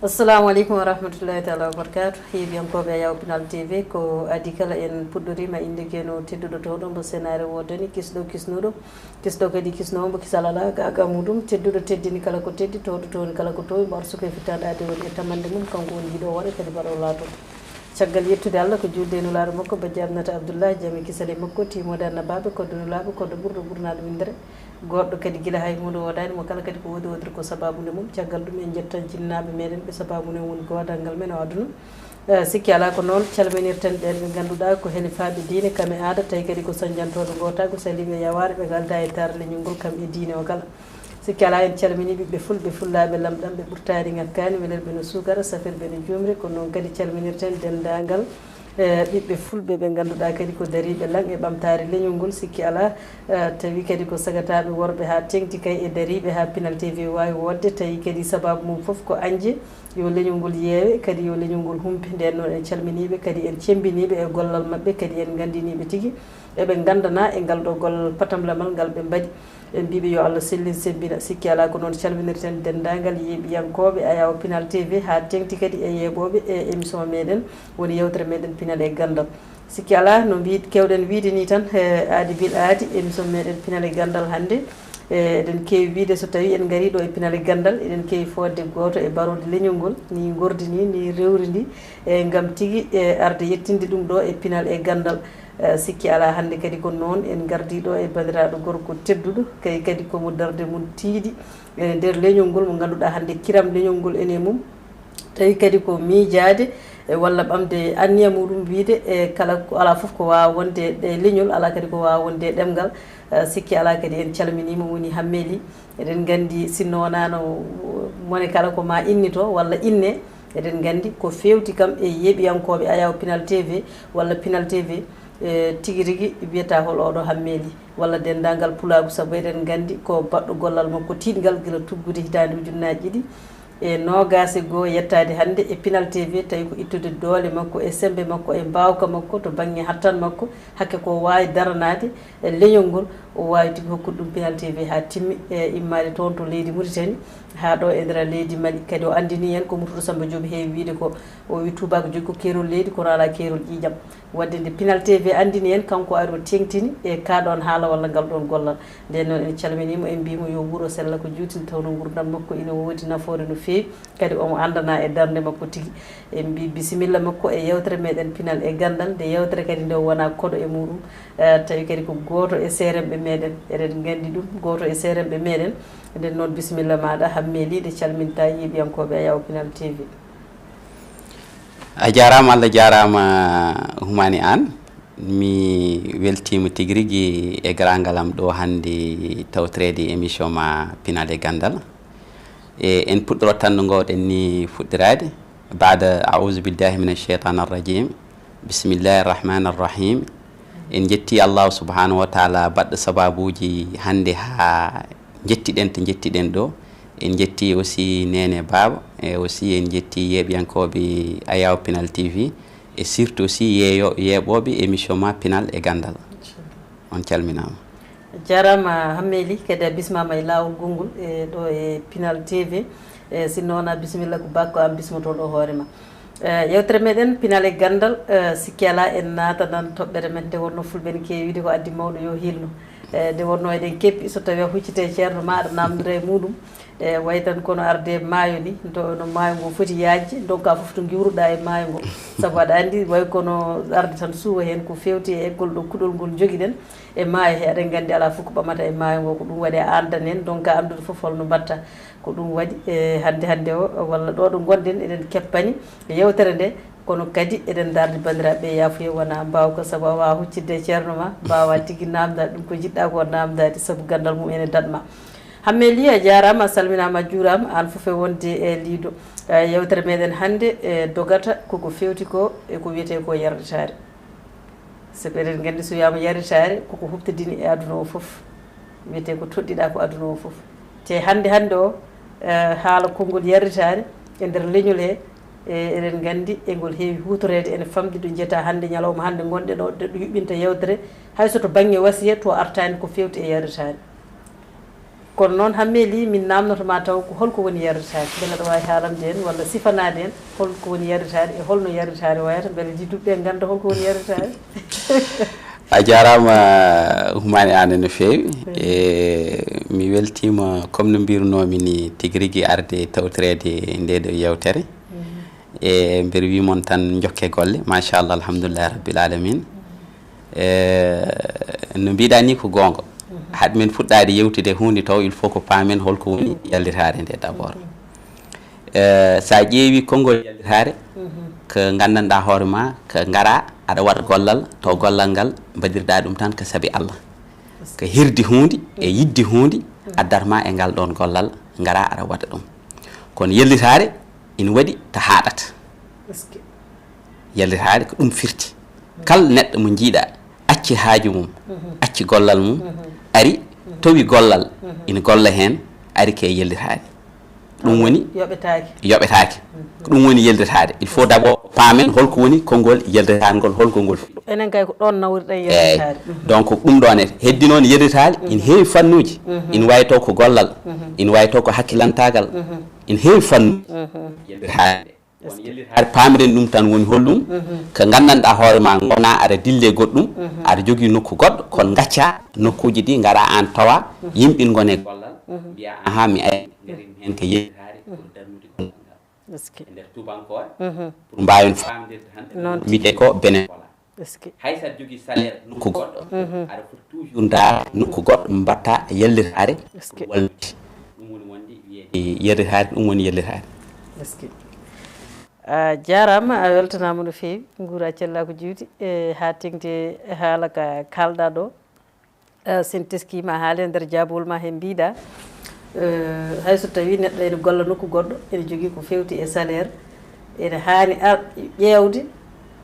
assalamu aleykum wa rahmatullahi taala wa barakatu heeɓiyankoɓe Ayaawo Pinal TV ko adi kala en puɗɗorima inde keno tedduɗo towɗo mbo sénare wodani kisɗo kisnuɗo kisɗo kadi kisnowo mbo kisalala gaga muɗum tedduɗo teddini kala ko teddi towɗo towni kala ko towi mbo arsuko e fittade ade woni e tamande mum kanko woni hiɗo waɗa kadi mbaɗo laato caggal yettude Allah ko julde nulaɗo makko bajji Aminata Abdoullahi jami kisale makko timode annabaɓe koddo nulaɓe koddo ɓurɗo ɓurnaɗo Winndere goɗɗo kadi guila hay hunde wodani mo kala kadi ko wodi wodiri ko sababude mum caggal ɗum en jettan jinnaɓe meɗen ɓe sababude woni ko wadangal men o aduna sikki ala ko noon calminirten ɗen ɓe ganduɗa ko helifaɓe diine kam e aada tawi kadi ko sañdiantoɗo gotago saliɓe yaware ɓe galda e tare leñol ngol kam e diine o kala sikki ala en calmini ɓiɓɓe fulɓe fullaɓe lamɗam ɓe ɓurtari ngakkani welerɓe no sugara safirɓe no jumri ko noon kadi calminirten dendagal ɓiɓɓe fulɓe ɓe ganduɗa kadi ko dariɓe lang e ɓamtare leñol ngol sikki ala tawi kadi ko sagataɓe worɓe ha tengti kay e dariɓe ha Pinal TV wawi wodde tawi kadi sababu mum foof ko anje yo leñol ngol yeewe kadi yo leñol ngol humpi nden noon en calminiɓe kadi en cembiniɓe e gollal mabɓe kadi en gandiniɓe tigui eɓe gandana e ngal ɗo gollal patamlamal ngal ɓe mbaɗi en mbiɓe yo Allah sellin sembina sikki ala ko noon calminirten dendagal yeeɓiyankoɓe Ayaawo Pinal TV ha tengti kadi e yeeɓoɓe e émission meɗen woni yewtere meɗen Pinal e Gandal sikki ala no mbi kewɗen wiide ni tan aadi bil aadi émission meɗen Pinal e Gandal hannde eɗen kewi wiide so tawi en gari ɗo e Pinal e Gandal eɗen kewi fodde goto e barode leñol ngol ni gordini ni rewri ndi gam tigui arde yettinde ɗum ɗo e Pinal e Gandal sikki ala hannde kadi ko noon en gardiɗo e bandiraɗo gorko tedduɗo kadi komo darde mum tiiɗi e nder leñol ngol mo ganduɗa hannde kiram leñol ngol ene mum tawi kadi ko miijade walla ɓamde anniya muɗum wiide e kala ko ala foof ko wawa wonde e leñol ala kadi ko wawa wonde e ɗemgal sikki ala kadi en calminima woni Hamet LY eɗen gandi sinno wonano mone kala ko ma innito walla inne eɗen gandi ko fewti kam e yeeɓiyankoɓe Ayaawo Pinal TV walla Pinal TV tigi rigui wiyata hol oɗo Hamet LY walla dendagal pulagu saabu eɗen gandi ko baɗɗo gollal makko tiɗgal guila tuggude hitande ujunnaje ɗiɗi e nogas e goho yettade hannde e Pinal TV tawi ko ittude doole makko e sembe makko e mbawka makko to banggue hattan makko hakke ko wawi daranade e leñol ngol o wawi tigui hokkude ɗum Pinal TV ha timmi e immade toon to leydi Mauritanie ha ɗo e nder leydi Mali kadi o andini hen ko Moutoudou Samba Diop heewi wiide ko o wi tubako jogui ko keerol leydi kono ala keerol ƴiƴam wadde nde Pinal TV andini hen kanko ari o tengtini e kaɗon haala walla ngal ɗon gollal nden noon en calminimo en mbimo yo wuuro sella ko juutin tawno gurdam makko ina woodi nafoore no fewi kadi omo andana e darde makko tigui en mbi bisimilla makko e yewtere meɗen Pinal e Gandal nde yewtere kadi nde wona koɗo e muɗum tawi kadi ko goto e seremɓe meɗen eɗen gandi ɗum goto e seremɓe meɗen nden noon bisimilla maɗa Hamet LY ɗe calminta yeeɓiyankoɓe Ayaawo Pinal TV. a jarama Allah jarama Humani An mi weltima tigui rigui e garagal ɗo hande tawtorede émission ma Pinal e Gandal e en puɗɗoro tan no gowɗen ni fuɗɗirade bada aouzu billahi min alcheitan arrajim bisimillahi arrahmani arrahim en jetti Allah subhanahu wa taala baɗɗo sababuji hande ha jettiɗen to jettiɗen ɗo en jetti aussi nene baba e aussi en jetti yeeɓiyankoɓe Ayaawo Pinal TV et surtout aussi yeeɓoɓe émission ma Pinal e Gandal on calminama jarama Hamet LY kadi a bismama e lawol gongol e ɗo e Pinal TV e sinno wona bisimilla ko bakko an bismotoɗo hoorema yewtere meɗen Pinal e Gandal sikki ala en natanan toɓɓere men nde wonno fulɓe ne kewi wiide ko addi mawɗo yo hilnu nde wonno eɗen keppi so tawi a huccite ceerno maɗa namdira e muɗum e way tan kono arde maayo ni no maayo ngo foti yajde donc a foof to giwruɗa e maayo ngo saabu aɗa andi way kono arde tan suwa hen ko fewti e eggol ɗo kuɗol ngol joguiɗen e maayo he aɗen gandi ala fof ko ɓamata e maayo ngo ko ɗum waɗi a andan hen donc a andude foof holno mbatta ko ɗum waɗi e hande o walla ɗo ɗo gonɗen eɗen keppani e yewtere nde kono kadi eɗen darde bandiraɓe yafuye wona mbawka saabu a wawa huccidde ceerno ma mbawa tigui namdade ɗum ko jiɗɗa ko namdade saabu gandal mum ene datma Hamet LY a jarama a salminama a juurama an foof e wonde e liido yewtere meɗen hannde e dogata koko fewti ko eko wiyete ko yarditare sabu eɗen gandi so wiyama yarditare koko huftidini e aduna o foof wiyete ko toɗɗiɗa ko aduna o foof te hannde o haala konngol yarditare e nder leñol he eɗen gandi e ngol heewi hutorede ene famɗi ɗo jeeta hannde ñalawma hannde gonɗe ɗo ɗo yuɓɓinta yewtere hayso to banggue wasiya to artani ko fewti e yarditare kono noon hammeli min namnotoma taw ko holko woni yarritade beele ɗo wawi haalande en walla sifanade en holko woni yarritade e holno yarritade wayata beele jidduɓe ganda holko woni yarritade a jarama humani ane no fewi e mi weltima comme no mbirunomi ni tigui rigui arde tawtorede nde ɗo yewtere e mbeɗa wimon tan jokke golle machallah alhamdulillah rabbil alamin no mbiɗa ni ko gonga haade men fuɗɗade yewtude hunde taw il faut ko paamen holko woni yallitare nde d' abord sa ƴeewi konngol yallitare ko gandanɗa hoore ma ko gara aɗa waɗa gollal taw gollal ngal mbaɗirɗa ɗum tan ko saabi Allah ko hirdi hunde e yiddi hunde addatma e ngal ɗon gollal gara aɗa waɗa ɗum kono yallitare ina waɗi to haɗata yallitare ko ɗum firti kala neɗɗo mo jiiɗa acci haaju mum acci gollal mum ari towi gollal ina golla hen ari ke yellitade ɗum woni yoɓetake ko ɗum woni yellitade il faut d' abord paamen holko woni konngol yellitade ngol holko ngol enen kay ko ɗon nawriɗen yellitade donc ɗum ɗon e heddi noon yellitade ina heewi fannuji ina wawi taw ko gollal ina wawi taw ko hakkilantagal ina heewi fannuji yellitade won yellitade pamiren ɗum tan woni hollum ko gandanɗa hoore ma gona aɗa dille goɗɗum aɗa jogui nokku goɗɗo kono gacca nokkuji ɗi gara an tawa yimɓe gone gollal mbiya aha mi ari hen ko yellitade pour darnude gollal ngal e nder tubankore pour mbawen famdirde hande wiite ko bénévolat hay saɗa jogui salaire nokku goɗɗo aɗa foti toujours daa nokku goɗɗo mbatta yellitade wallude ɗum woni wonde wiyede yellitade ɗum woni yellitade a jarama a weltanama no fewi guura cellako juuti e ha tengde haala ka kalɗa ɗo sen teskima haale nder jabowol ma he mbiɗa hayso tawi neɗɗo ene golla nokku goɗɗo ene jogui ko fewti e salaire ene hani ƴewde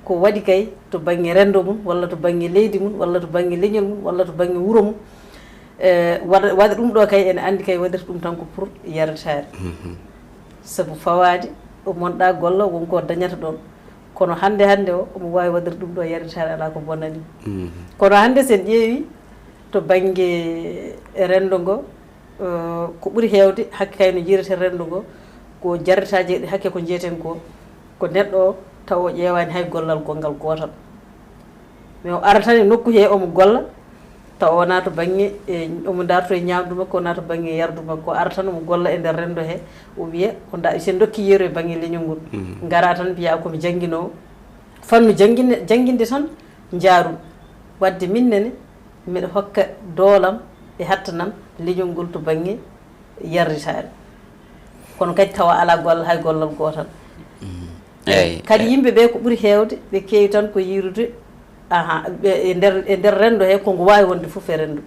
ko waɗi kay to banggue rendo mum walla to banggue leydi mum walla to banggue leñol mum walla to banggue wuuro mum waɗa ɗum ɗo kay ene andi kay waɗirta ɗum tan ko pour yarritade saabu fawade o monɗa golla wonko dañata ɗon kono hande o omo wawi waɗir ɗum ɗo yarritade ala ko bonnani kono hande sen ƴeewi to banggue rendo ngo ko ɓuuri hewde hakke kayno jirete rendo ngo ko jarritaji ɗi hakke ko jeyeten ko neɗɗo o taw o ƴewani hay gollal gongal gotal mais o ara tan e nokku he omo golla taw wona to banggue omo darto e ñamdu makko wona to banggue yardu makko o ara tan omo golla e nder rendo he o wiya sen dokki yeeru e banggue leñol ngol gara tan mbiya komi jangguinowo fannu jangguinde tan jaarum wadde minnene mbiɗa hokka doolam e hattanam leñol ngol to banggue yarritade kono kadi tawa ala gollal hay gollal gotal kadi yimɓeɓe ko ɓuuri hewde ɓe keewi tan ko yirude e nder rendo he kongo wawi wonde foof e rendo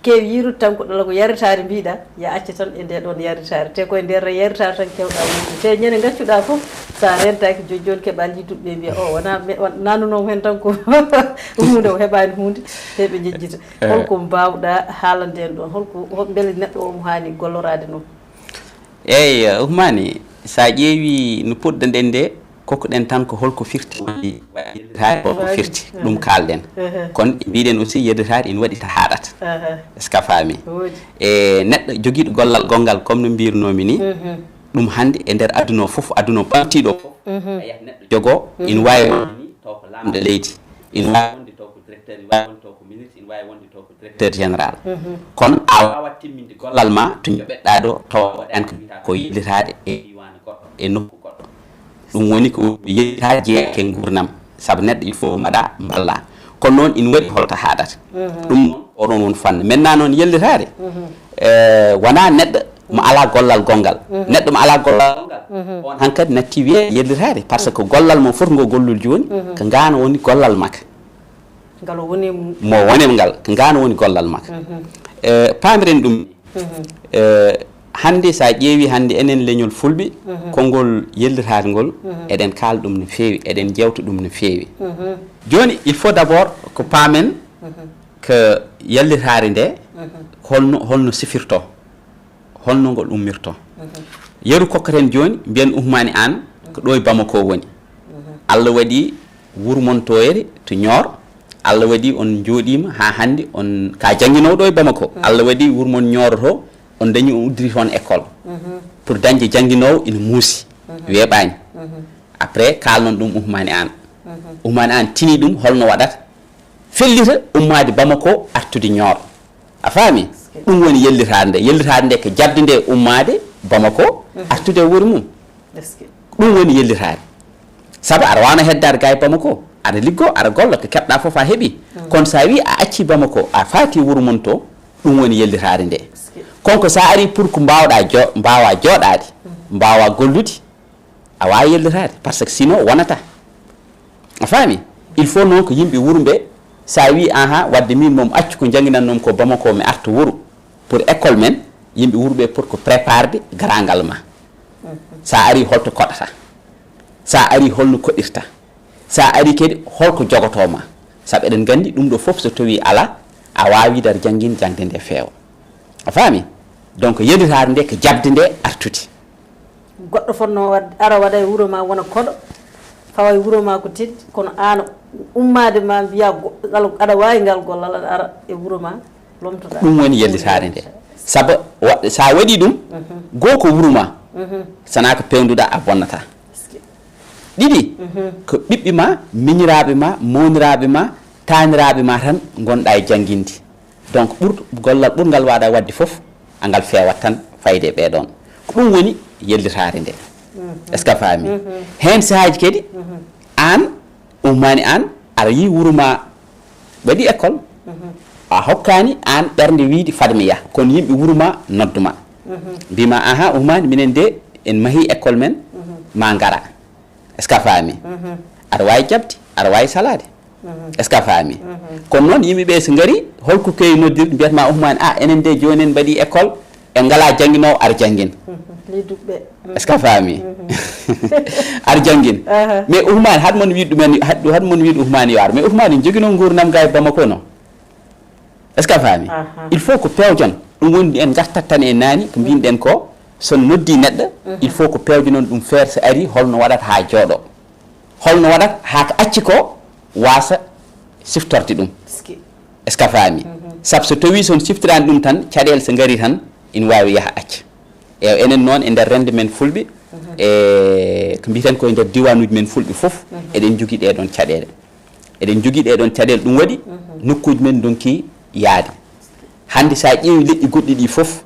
keewi yirude tan ko ɗala ko yarritade mbiɗa ya acca tan e nde ɗon yarritade te koye nder yarritade tan kewɗa wonde te ñande gaccuɗa foof sa rentaki joni keeɓa liduɓe mbiya o wona nanunomo hen tan ko hunde o heɓani hunde heɓe jejjita holko mbawɗa haalande en ɗon holko beele neɗɗo omo hani gollorade noon eyyi humani sa ƴeewi no puɗɗo nden nde kokkuɗen tan ko holko firti yellitade holko firti ɗum kalɗen kono mbiɗen aussi yellitade ina waɗi to haɗata est ce que a faami e neɗɗo joguiɗo gollal gongal comme no mbirunomi ni ɗum hande e nder aduna o foof aduna o ɓamtiɗo foof ayiyat neɗɗo jogo ina wawi ni taw ko lamɗo leydi ina wawi wonde taw ko directeur ina wawi wonde taw ko ministre ina wawi wonde taw ko directeur général kono a wawat timminde gollal ma to joɓeɗɗa ɗo tawa waɗani ko wiyata ko yellitade e diwan goɗɗo e nokku goɗɗo ɗum woni ko yeyta jeeyake gurnam saabu neɗɗo il faut mbaɗa balla kono noon ina waɗi holto haɗata ɗum noon oɗon won fanna maintenant noon yellitade wona neɗɗo mo ala gollal gongal neɗɗo mo ala gollal gongal on hankkadi natti wiye yellitade par ce que gollal mo foti ngo gollul joni ko ngano woni gollal makka ngal woni mo wonem ngal ko ngano woni gollal makka pamiren ɗum hande sa ƴeewi hande enen leñol fulɓe konngol yellitade ngol eɗen kaala ɗum no feewi eɗen jewta ɗum no feewi joni il faut d' abord ko paamen ko yellitade nde holno sifirto holno ngol ummirto yeru kokkaten joni mbiyen Ousmane an ko ɗo e Bamako woni Allah waɗi wurmontoyere to Nior Allah waɗi on jooɗima ha hande on ka jangguinowo ɗo e Bamako Allah waɗi wurmon Nior to on dañi on uddiri toon école pour dañde jannginowo ina muusi weeɓaani après kalnon ɗum ummaani an ummaani an tini ɗum holno waɗata fellita ummaade Bamako artude Nioro a faami ɗum woni yellitaade nde ko jabde nde ummaade Bamako artude wuri mum ɗum woni yellitaade sabu aɗa waawno heddaade ga e Bamako aɗa liggo aɗa golla ko keɓɗa fof a heeɓi kono so a wi a acci Bamako a faati wuro mum to ɗum woni yellitaade nde konko sa ari pour ko mbawa jooɗaade mbawa gollude a wawi yellitaade par ce que sinon wonata a faami il faut noon ko yimɓe wuro ɓe sa wi aha wadde min moom accu ko jangginannomi ko Bamako mi arta wuro pour école men yimɓe wuro ɓe pour ko préparde garangal ma sa ari holto koɗata sa ari holno koɗirta sa ari kadi holko jogotoma saabu eɗen gandi ɗum ɗo fof so tawi ala a wawi dar jangguin jangde nde feewa a faami donc yellitade nde ko jabde nde artude goɗɗo fonno ara waɗa e wuuro ma wona koɗo fawa e wuuro ma ko tidde kono an ummade ma mbiya aɗa wawi ngal gollal aɗa ara e wuuro ma lomtoɗa ɗum woni yellitade nde saabu sa waɗi ɗum goo ko wuuro ma sana ko pewduɗa a bonnata ɗiɗi ko ɓiɓɓe ma miñiraɓe ma mawniraɓe ma taniraɓe ma tan gonɗa e jangguinde donc gollal ɓurgal waɗa wadde foof angal fewat tan fayde ɓeɗon ko ɗum woni yellitade nde est ce que faami hen sahaji kadi an ummani an aɗa yi wuuro ma waɗi école a hokkani an ɓernde wiide fadmi yaha kono yimɓe wuuro ma nodduma mbima aha ummani minen de en maahi école men ma gara est ce que faami aɗa wawi jabde aɗa wawi salade est ce que faami kono noon yimɓeɓe so gaari holko kewi noddirde mbiyatma ummani enen de joni en mbaɗi école en ngala jangguinowo ar janggin est ce que faami ar janggin mais ummani haɗmon wiide ɗumen haɗmon wiide ummani yo ar mais ummani joguino gurdam ga e Bamako no est ce que faami il faut ko pewjon ɗum woni en gartat tan e nani ko mbinɗen ko son noddi neɗɗo il faut ko pewjo noon ɗum feere so ari holno waɗata ha jooɗo holno waɗata ha ko acci ko wasa siftorde ɗum est ce que faami saabu so tawi son siftirani ɗum tan caɗele so gaari tan ina wawi yaaha acca e enen noon e nder rende men fulɓe e ko mbiten koye nder diwanuji men fulɓe foof eɗen jogui ɗeɗon caɗele eɗen jogui ɗeɗon caɗele ɗum waɗi nokkuji men donki yaade hande sa ƴeewi leƴƴi goɗɗi ɗi foof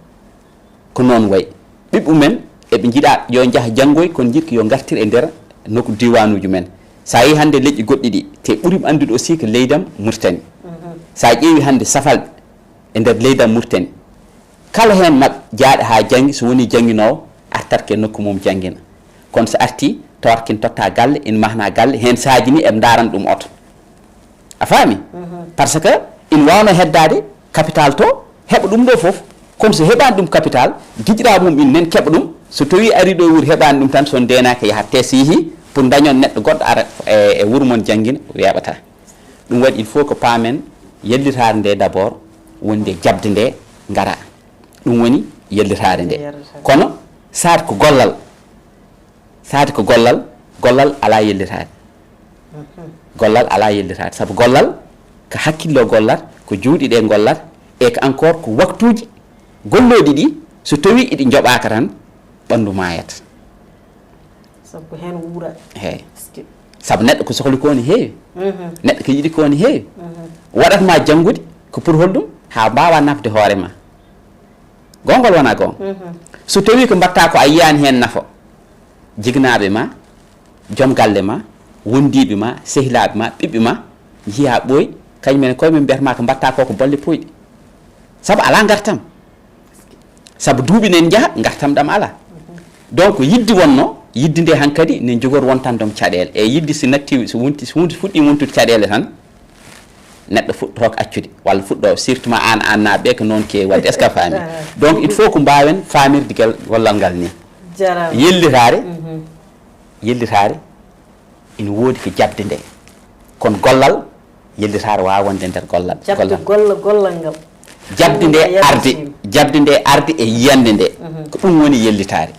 ko noon wayi ɓiɓɓe men eɓe jiiɗa yo jaaha janggoy kono jiɗko yo gartir e nder nokku diwanuji men sa yi hande leƴƴi goɗɗi ɗi te ɓuurimi andude aussi ko leydam Mauritanie sa ƴeewi hande safalɓe e nder leydam Mauritanie kala hen mabɓe jaaɗo ha janggi so woni jangginowo artatke nokku mum janggina kono so arti tawata kin totta galle ina mahna galle hen saaji ni eɓe darana ɗum oto a faami par ce que ina wawno heddade capital to heɓa ɗum ɗo foof comme so heɓani ɗum capital guiƴiraɓe mum inen keɓa ɗum so tawi ari ɗo wuuri heɓani ɗum tan son denaka yahatte so yeehi pour dañon neɗɗo goɗɗo ara e wuuro mon janggina weeɓata ɗum waɗi il faut que paamen yellitade nde d' abord wonde jabde nde gara ɗum woni yellitade nde kono saade ko gollal ala yellitade gollal ala yellitade saabu gollal ko hakkillo gollat ko juuɗe ɗe gollat e ko encore ko waktuji golloɗi ɗi so tawi iɗi joɓaka tan ɓandu mayata sabu hen wuura hey saabu neɗɗo ko sohli ko ne heewi neɗɗo ko yiiɗi ko ne heewi waɗatma janggude ko pour holɗum ha mbawa nafde hoorema gongol wona gon so tawi ko mbatta ko a yiyani hen nafa jignaɓe ma joom galle ma wondiɓe ma sehilaɓe ma ɓiɓɓe ma jiiha ɓooy kañumen koyemen mbiyatma ko mbatta ko bolle puyɗe saabu ala gartam saabu duuɓi nen jaaha gartam ɗam ala donc yidde wonno yidde nde hankkadi ne jogori wontandom caɗele e yidde so natti so fuɗɗi wontude caɗele tan neɗɗo fuɗɗotoko accude walla fuɗɗo surtout an naɓe ko noon ke wadde est ce que faami donc il faut ko mbawen famirde gollal ngal ni yellitare ina woodi ko jabde nde kono gollal yellitare wawa wonde nder gollal ngal jabde nde arde e yiyande nde ko ɗum woni yellitare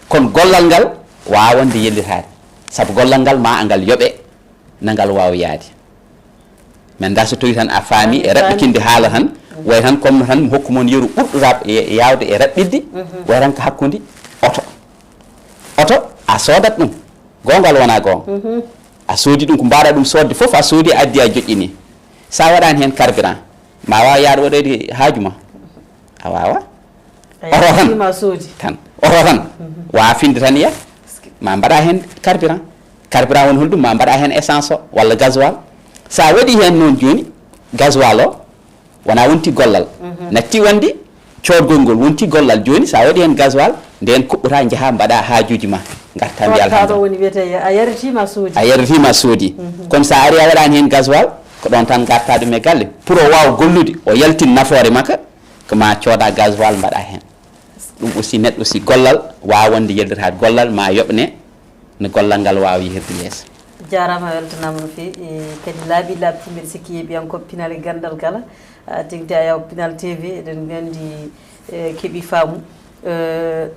kono gollal ngal wawa wonde yellitare saabu gollal ngal ma angal yooɓe nangal wawa yaade mais nda so tawi tan a faami e raɓɓikinde haala tan way tan comme tan hokku mon yeru ɓurɗo yawde e raɓɓidde way tan ko hakkude oto a soodat ɗum gongal wona gonga a soodi ɗum ko mbaɗa ɗum sodde fof a soodi addi a joƴƴini sa waɗani hen carburant ma wawa yaade waɗoyde haajuma a wawa oto tan wawa finde tan yiya ma mbaɗa hen carburant woni holɗum ma mbaɗa hen essence o walla gasoil sa waɗi hen noon joni gasoil o wona wonti gollal natti wonde coodgol ngol wonti gollal joni sa waɗi hen gasoil nden kuɓɓata jaaha mbaɗa haajuji ma garta mbi alhamdulillah a yarritima soodi kono sa ari a waɗani hen gasoil ko ɗon tan garta ɗum e galle pour o wawa gollude o yaltin nafoore makka ko ma cooda gasoil mbaɗa hen ɗum aussi neɗɗo aussi gollal wawa wonde yaldirade gollal ma yoɓne no gollal ngal wawa yehirde yeeso jarama weltanama no fewi kadi laaɓi mbiɗa sikki yeeɓiyankoɓe Pinal Gandal kala tigde Ayaawo Pinal TV eɗen gandi keeɓi faamu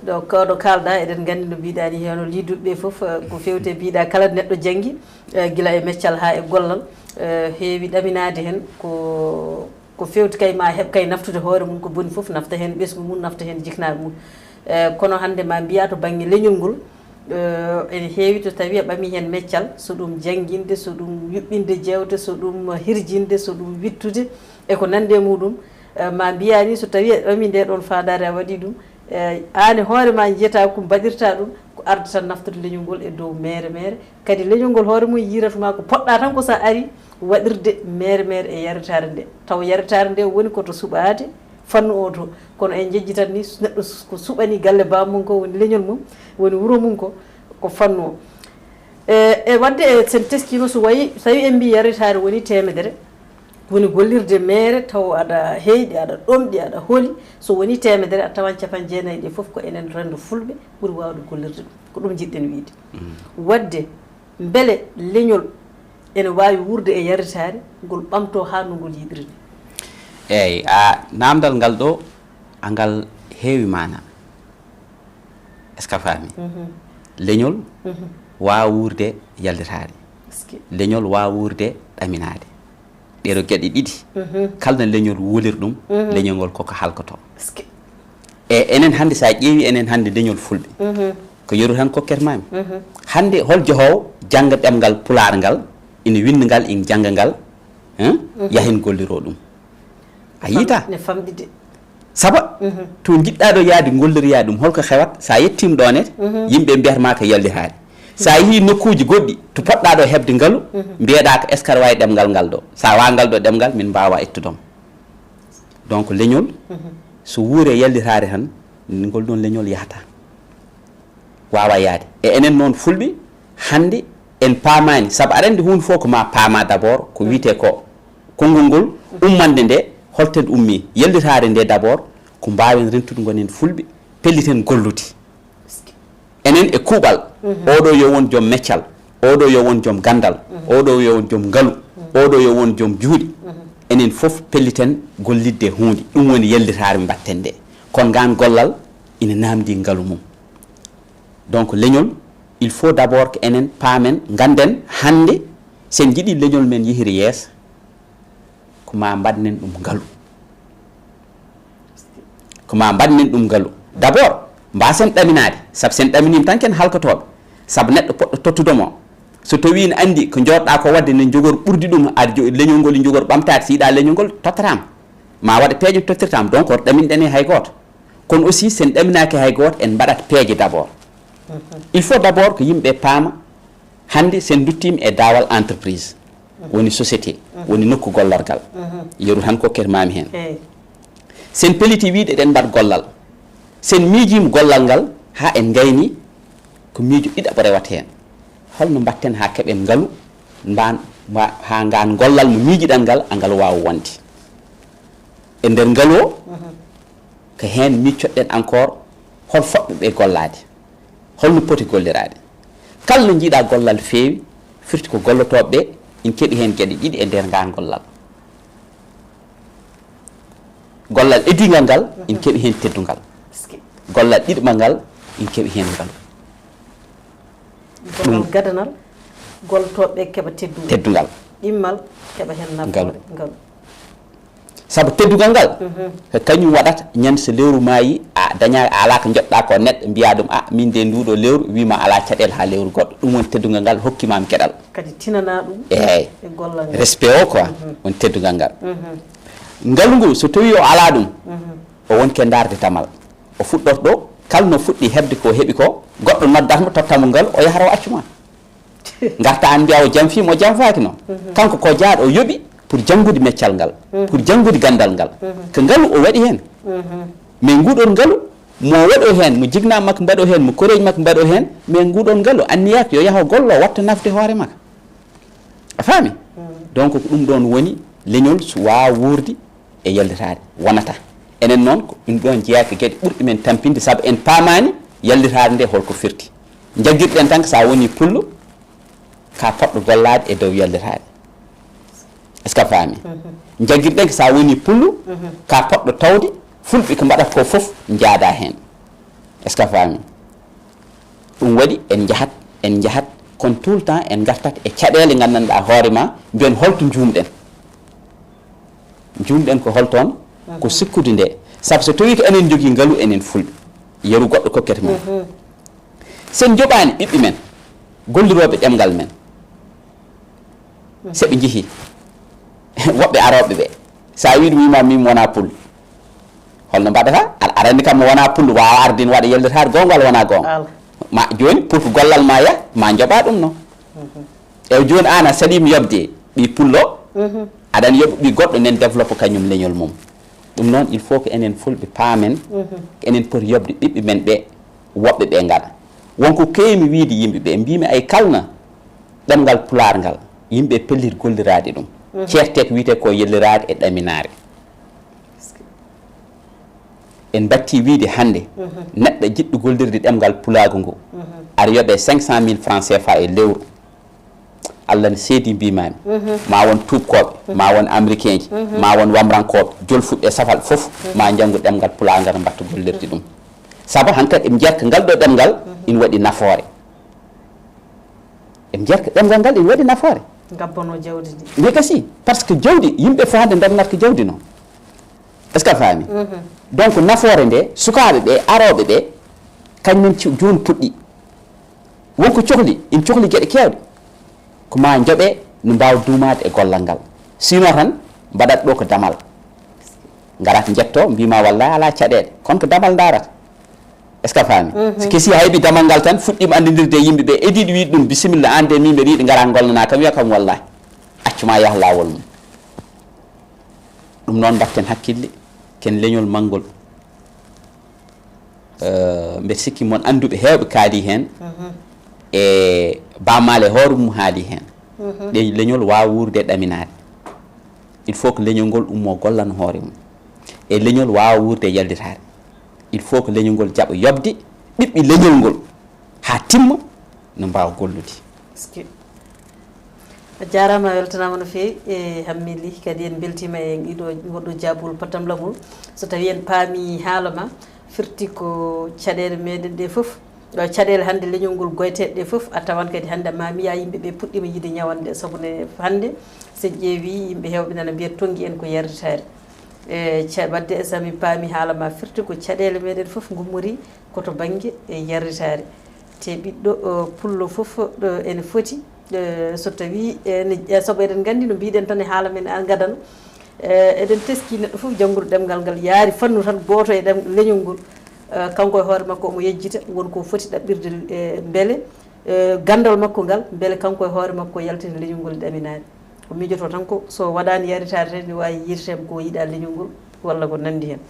ɗo kawɗo kalɗa eɗen gandi no mbiɗani heno liduɓe foof ko fewte mbiɗa kala neɗɗo janggi guila e meccal ha e gollal heewi ɗaminade hen ko fewti kay ma heɓ kay naftude hoore mum ko boni foof nafta hen ɓesgu mum nafta hen jiknaɓe mum kono hande ma mbiya to banggue leñol ngol ene heewi to tawi a ɓami hen meccal so ɗum jangguinde so ɗum yuɓɓinde jewte so ɗum hirjinde so ɗum wittude eko nande muɗum ma mbiyani so tawi a ɓami nde ɗon fandare a waɗi ɗum an hoore ma jiyata ko mbaɗirta ɗum ko arde tan naftude leñol ngol e dow mere kadi leñol ngol hoore mum yiratuma ko poɗɗa tan ko sa ari waɗirde mere e yaritare nde taw yaritare nde woni koto suɓade fannu o to kono en jejjitan ni neɗɗo ko suɓani galle bamum ko woni leñol mum woni wuuro mum ko fannu o e wadde sen teskima so wayi tawi en mbi yaritare woni temedere woni gollirde mere taw aɗa heyɗi aɗa ɗomɗi aɗa hooli so woni temedere a tawan capan jeenayyi ɗi foof ko enen rendo fulɓe ɓuuri wawde gollirde ɗum ko ɗum jiɗɗen wiide wadde beele leñol ene wawi wurde e yaritare ngol ɓamto ha no ngol yiɗiri eyyi namdal ngal ɗo angal heewi mana est ce que a faami leñol wawa wurde yalditade leñol wawa wurde ɗaminade ɗeɗo gueɗe ɗiɗi kalno leñol wuulir ɗum leñol ngol koko halkoto e enen hande sa ƴeewi enen hande leñol fulɓe ko yeru tan kokkete mami hande hol johowo jangga ɗemgal pular ngal ina winda ngal ina jangga ngal yahen golliro ɗum a yiita ne famɗide saba to jiɗɗa ɗo yaade golliriya ɗum holko hewat sa yettima ɗon yimɓe mbiyatama ko yalditade sa yi nokkuji goɗɗi to poɗɗa ɗo hebde ngaalu mbiyeɗa ko est ce que aɗa wawi ɗemgal ngal ɗo sa wa ngal ɗo ɗemgal min mbawa ittudom donc leñol so wuure yalditade tan ngol ɗon leñol yahata wawa yaade e enen noon fulɓe hande en paamani saabu aɗa andi hunde fof ko ma paama d' abord ko wiyete ko konngol ngol ummande nde holten ummi yalditade nde d' abord ko mbawen rentude gonen fulɓe pelliten gollude enen e kuuɓal oɗo yo won joom meccal oɗo yo won joom gandal oɗo yo won joom ngaalu oɗo yo won joom juuɗe enen foof pelliten gollidde hunde ɗum woni yalditare mbatten nde kono ngan gollal ina namdi ngaalu mum donc leñol il faut d' abord ko enen paamen ganden hande sen jiiɗi leñol men yihiri yeesa ko ma mbaɗnen ɗum ngaalu d' abord mbasen ɗaminade saabu sen ɗaminima tan ken halkotoɓe saabu neɗɗo poɗɗo tottudomo so tawi ne andi ko jooɗɗa ko wadde ne jogor ɓurdi ɗum aɗa leñol ngol jogor ɓamtade si yiiɗa leñol ngol tottatama ma waɗa peeje tottirtama donc oto ɗaminɗen e hay goto kono aussi sen ɗaminaki hay goto en mbaɗat peeje d' abord il faut d' abord ko yimɓe paama hande sen duttima e dawal entreprise woni société woni nokku gollorgal yeru tan kokkete mami hen sen peliti wiide eɗen mbaɗ gollal sen miijima gollal ngal ha en gayni ko miijo ɗiɗaɓo rewata hen holno mbatten ha keɓen ngaalu ha ngan gollal mo miijiɗan ngal angal wawa wonde e nder ngaalu o ko hen miccoɗɗen encore hol foɓɓeɓe gollade holno poti gollirade kala no jiiɗa gollal feewi firti ko gollotoɓeɓe in keeɓi hen gueɗe ɗiɗi e nder ngan gollal gollal eddigal ngal in keeɓi hen teddugal gollal ɗiɗmal ngal in keeɓi hen ngaalu gollal gadanal goltoɓe keeɓa teddugal teddugal ɗimmal keeɓa hen ngaalu sabu teddugal ngal kañum waɗata ñande so lewru maayi a daña ala ko joɗɗa ko neɗɗo mbiya ɗum min de nduɗo lewru wima ala caɗele ha lewru goɗɗo ɗum woni teddugal ngal hokkimami keɗal kadi tinana ɗum eyyi respect o quoi woni teddugal ngal ngalu ngu so tawi o ala ɗum o wonke darde tamal o fuɗɗoto ɗo kala no fuɗɗi hebde ko heeɓi ko goɗɗo noddatmo tottamo ngal o yahata o accuma garta an mbiya o jamfima o jamfaki noon kanko ko jaaɗo o yooɓi pour janngude meccal ngal pour janngude gandal ngal ko ngalu o waɗi hen mais nguɗon ngalu mo waɗo hen mo jigna makko mbaɗo hen mo koreji makko mbaɗo hen mais nguɗon ngalu anniyaki yo yaha gollo watta nafde hoore makko a faami donc ko ɗum ɗon woni leñol so wawa wurde e yallitade wonata enen noon ko ɗum ɗon jeeyaka gueɗe ɓurɗi men tampinde saabu en paamani yallitade nde holko firti jagguirɗen tan ko sa woni pullo ka poɗɗo gollade e dow yallitade est ce que a faami jagguirɗen ko sa woni pullo ka poɗɗo tawde fulɓe ko mbaɗata ko foof jaada hen est ce que a faami ɗum waɗi en jahat kono tout le temps en gartat e caɗele gandanɗa hoore ma mbiyon holto jumɗen ko holtoon ko sikkude nde saabu so tawi ko enen jogui ngaalu enen fulɓe yeru goɗɗo kokkete men sen joɓani ɓiɓɓe men golliroɓe ɗemgal men seɓe jeehi woɓɓe aroɓe ɓe sa wi ɗum wima min wona pullo holno mbaɗata aɗa arandi kam mo wona pullo wawa ardin waɗa yellitade gonga walla wona gonga ma joni pour que gollal ma ya ma joɓa ɗum noon eyi joni an a saɗima yobde ɓi pullo aɗan yoɓa ɓi goɗɗo nen développe kañum leñol mum ɗum noon il faut que enen fulɓe paamen enen poti yobde ɓiɓɓe men ɓe woɓɓe ɓe ngaɗa wonko kewmi wiide yimɓe ɓe mbimi ay kalna ɗemgal pular ngal yimɓe pellit gollirade ɗum ceerte ko wiyete ko yellirade e ɗaminare en batti wiide hande neɗɗo jiɗɗo gollirde ɗemgal pulago ngo aɗa yooɓe 500 000 francs CFA e lewru Allah ne seedi mbimami ma won tuubkoɓe ma won américain ji ma won wamrankoɓe jolfuɓe safal foof ma janggo ɗemgal pulagal mbatta gollirde ɗum saabu hankkadi eɓe jerka ngal ɗo ɗemgal ina waɗi nafoore eɓe jerka ɗemgal ngal ina waɗi nafoore gabbono jawdi ndi mais kasi par ce que jawdi yimɓe fo hande ndemnata ko jawdi noon est ce que a faami donc nafoore nde sukaɓe ɓe aroɓe ɓe kañumen joni puɗɗi wonko cohli ina cohli gueɗe kewɗe ko ma jooɓe no mbawa duumade e gollal ngal sinon tan mbaɗat ɗo ko damal garat jetto mbima wallahi ala caɗele kono ko damal darata est ce que a faami so kesi hayɓi damal ngal tan fuɗɗima andidirde e yimɓeɓe ediɗo wiide ɗum bisimilla an de min mbeɗa yiiɗi gara gollana kam wiya kam wallahi accuma yaah lawol mum ɗum noon mbatten hakkille ken leñol mangol mbeɗa sikki moon anduɓe hewɓe kaali hen e bamale hoore mum haali hen ɗe leñol wawa wurde ɗaminade il faut que leñol ngol ummo gollan hoore mum e leñol wawa wurde yalditade il faut que leñol ngol jaaɓa yobde ɓiɓɓi leñol ngol ha timma no mbawa gollude a jarama a weltanama no fewi e hammili kadi en beltima e ɗiɗo goɗɗo jabol patam lamol so tawi en paami haala ma firti ko caɗele meɗen ɗe foof caɗele hande leñol ngol goyteɗe ɗe foof a tawan kadi hande mamiya yimɓeɓe puɗɗima yiide ñawande sabune hande sen ƴeewi yimɓe hewɓe nana mbiya tonggui en ko yeritare wadde e sami paami haala ma firti ko caɗele meɗen foof gummori koto banggue e yeritare te ɓiɗɗo pullo foof ene foti so tawi saabu eɗen gandi no mbiɗen tan e haala men an gadana eɗen teski neɗɗo foof janggudo ɗemgal ngal yaari fannu tan goto e leñol ngol kanko e hoore makko omo yejjita wonko foti ɗaɓɓirde beele gandal makko ngal beele kanko e hoore makko yaltina leñol ngol ɗaminade ko miijoto tan ko so waɗani yaritade tan ne wawi yirtema ko yiiɗa leñol ngol walla ko nandi hen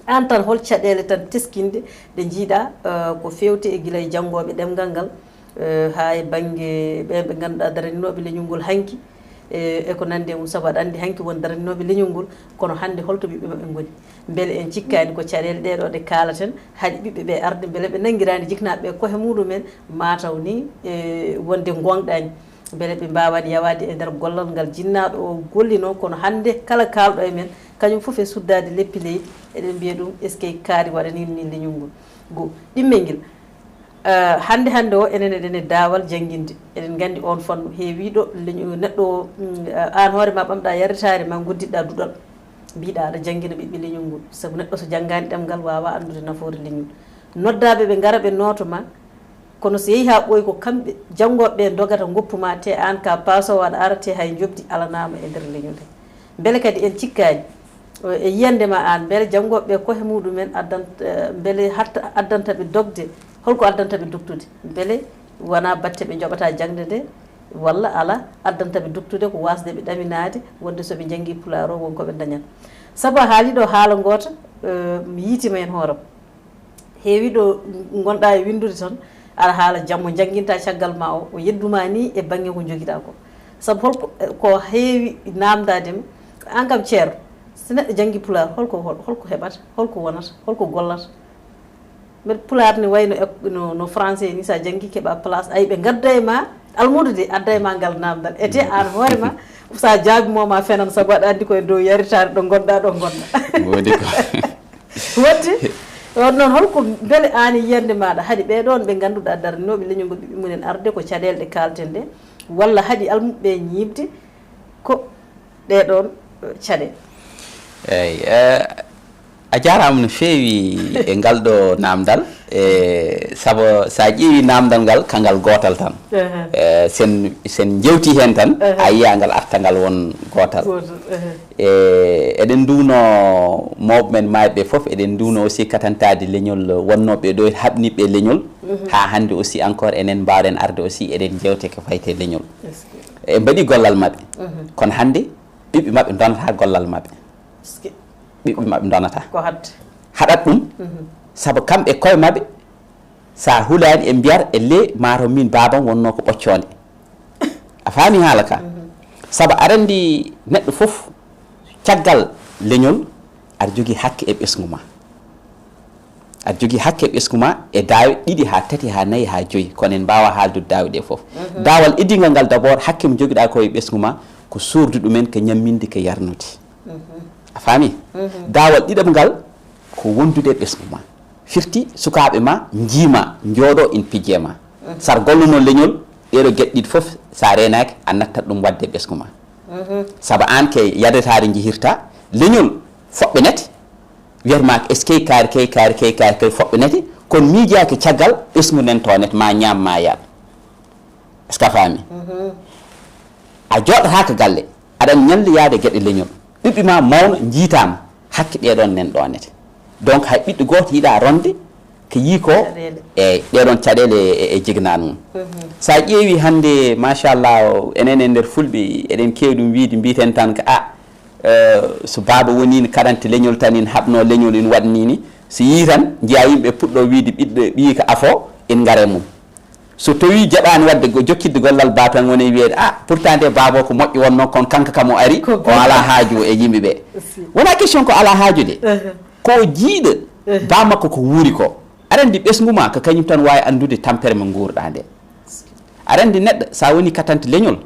an tan hol caɗele tan teskinde ɗe jiiɗa ko fewte e guila e janggoɓe ɗemgal ngal ha e banggue ɓe ganduɗa daraninoɓe leñol ngol hanki e ko nandi e mum saabu aɗa andi hanki won daraninoɓe leñol ngol kono hande holto ɓiɓɓe maɓɓe goni beele en cikkani ko caɗele ɗeɗo ɗe kaalaten haaɗi ɓiɓɓe ɓe arde beele ɓe nanguirani jiknaɓe ɓe kohe muɗumen mataw ni wonde gonɗani beele ɓe mbawani yawade e nder gollal ngal jinnaɗo o golli noon kono hande kala kalɗo e men kañum foof e suddade leppi leydi eɗen mbiya ɗum est ce que kaari waɗanini ni leñol ngol go ɗimmel nguel hande o enen eɗen e daawal jangguinde eɗen gandi on fannu heewiɗo neɗɗo an hoore ma ɓamɗa yaritare ma guddidɗa duɗal biɗa aɗa janngina ɓiɓɓe leñol ngol sabu neɗɗo so janngani ɗemgal wawa andude nafoore leñol noddaɓe ɓe ngara ɓe noto ma kono so yeehi ha ɓooyi ko kamɓe janngoɓe ɓe dogata goppuma te an ka pasowo aɗa arate hay jobdi alanama e nder leñol he beele kadi en cikkani e yiyande ma an beele janngoɓe ɓe kohe muɗumen beele hatta addantaɓe dogde holko addantaɓe dogtude beele wona batte ɓe joɓata jangde nde walla ala addantaɓe dogtude ko wasde ɓe ɗaminade wonde soɓe janggi pulaar o wonkoɓe dañat saabu a haaliɗo haala goota mi yiitima hen hooram heewi ɗo gonɗa e windude toon aɗa haala jammo jangguinta caggal ma o yedduma ni e banggue ko joguiɗa ko saabu holko ko heewi namdadema an kam ceerno so neɗɗo janggui pulaar holko heɓata holko wonata holko gollata mbeɗa pulaar ne wayno no français ni sa janggui keeɓa place ayi ɓe gadda e ma almudo de adda e ma ngal namdal ete an hoorema sa jaabimoma fenan saabu aɗa andi koye dow yaritade ɗo gonɗa ɗo gonɗa wodi ko wadde on noon holko beele an yiyande maɗa haɗi ɓeɗon ɓe ganduɗa darninoɓe leñol ngol ɓiɓɓe mumen arde ko caɗele ɗe kalten nde walla haɗi almuɓe ñiibde ko ɗeɗon caɗele eyyi a jarama no feewi e ngal ɗo namdal saabu sa ƴeewi namdal ngal kangal gotal tan sen jewti hen tan a yiya ngal artangal won gotal eɗen duuno mawɓe men mayɓe foof eɗen duuno aussi katantade leñol wonnoɓe ɗo habniɓe leñol ha hande aussi encore enen mbawɗen arde aussi eɗen jewte ko fayte leñol e mbaɗi gollal mabɓe kono hande ɓiɓɓe mabɓe donata gollal mabɓe ɓiɓɓe mabɓe donata ko haɗat ɗum saabu kamɓe koye mabɓe sa hulani e mbiyat e ley mataw min babam wonno ko ɓoccode a faami haala ka saabu aɗa andi neɗɗo foof caggal leñol aɗa jogui hakke e ɓesgu ma aɗa jogui hakke e ɓesgu ma e dawe ɗiɗi ha tati ha nayyi ha joyyi kono en mbawa haaldude dawe ɗe foof dawal iddigal ngal d' abord hakke mo joguiɗa ko e ɓesgu ma ko surdu ɗumen ko ñamminde ko yarnude a faami dawal ɗiɗam ngal ko wondude e ɓesgu ma firti sukaɓe ma jiima jooɗo in pijje ma sar golluno leñol ɗeɗo gueɗe ɗiɗi foof sa renaki a nattat ɗum wadde ɓesgu ma saabu an ke yadetare jihirta leñol foɓɓe nete wiyatma est ce que kaari foɓɓe nete kono miijaki caggal ɓesgu nen to net ma ñaam ma yaat est ce que a faami a jooɗotaka galle aɗan ñalde yaade gueɗe leñol ɓiɓɓe ma mawno jiitama hakke ɗeɗon nen ɗo nete donc hay ɓiɗɗo goto yiiɗa ronde ko yii ko eyyi ɗeɗon caɗele e jignan mum sa ƴeewi hande machallah enen e nder fulɓe eɗen kewi ɗum wiide mbiten tan ko so baaba woni ne karante leñol tan in haɓno leñol in waɗni ni so yii tan jiya yimɓe puɗɗo wiide ɓiɗɗo ɓii ko afo in gaare mum so tawi jaɓani wadde jokkidde gollal ba tan woni wiyeede pourtant de baaba ko moƴƴi wonno kono kanko kam o ari o ala haaju e yimɓe ɓe wona question ko ala haaju de ko jiiɗo ba makko ko wuuri ko aɗa andi ɓesgu ma ko kañum tan wawi andude tampere mo guurɗa nde aɗa andi neɗɗo sa woni katante leñol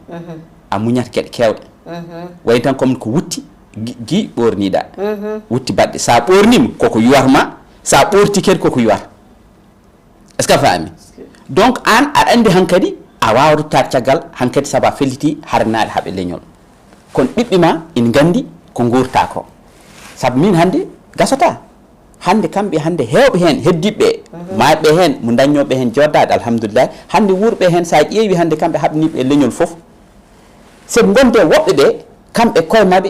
a muñat gueɗe kewɗe wayi tan comme ko wutti gui ɓorniɗa wutti baɗɗe sa ɓornima koko yuwatma sa ɓorti kadi koko yuwata est ce que a faami donc an aɗa andi hankkadi a wawa ruttade caggal hankkadi saabu a felliti harnaɗe haaɓe leñol kono ɓiɓɓe ma ina gandi ko guurta ko saabu min hande gasata hande kamɓe hande hewɓe hen heddiɓe maɓe hen mo dañoɓe hen joddade alhamdulillah hande wuurɓe hen sa ƴeewi hande kamɓe habniɓe leñol foof seɓe gonde woɓɓe ɓe kamɓe koye mabɓe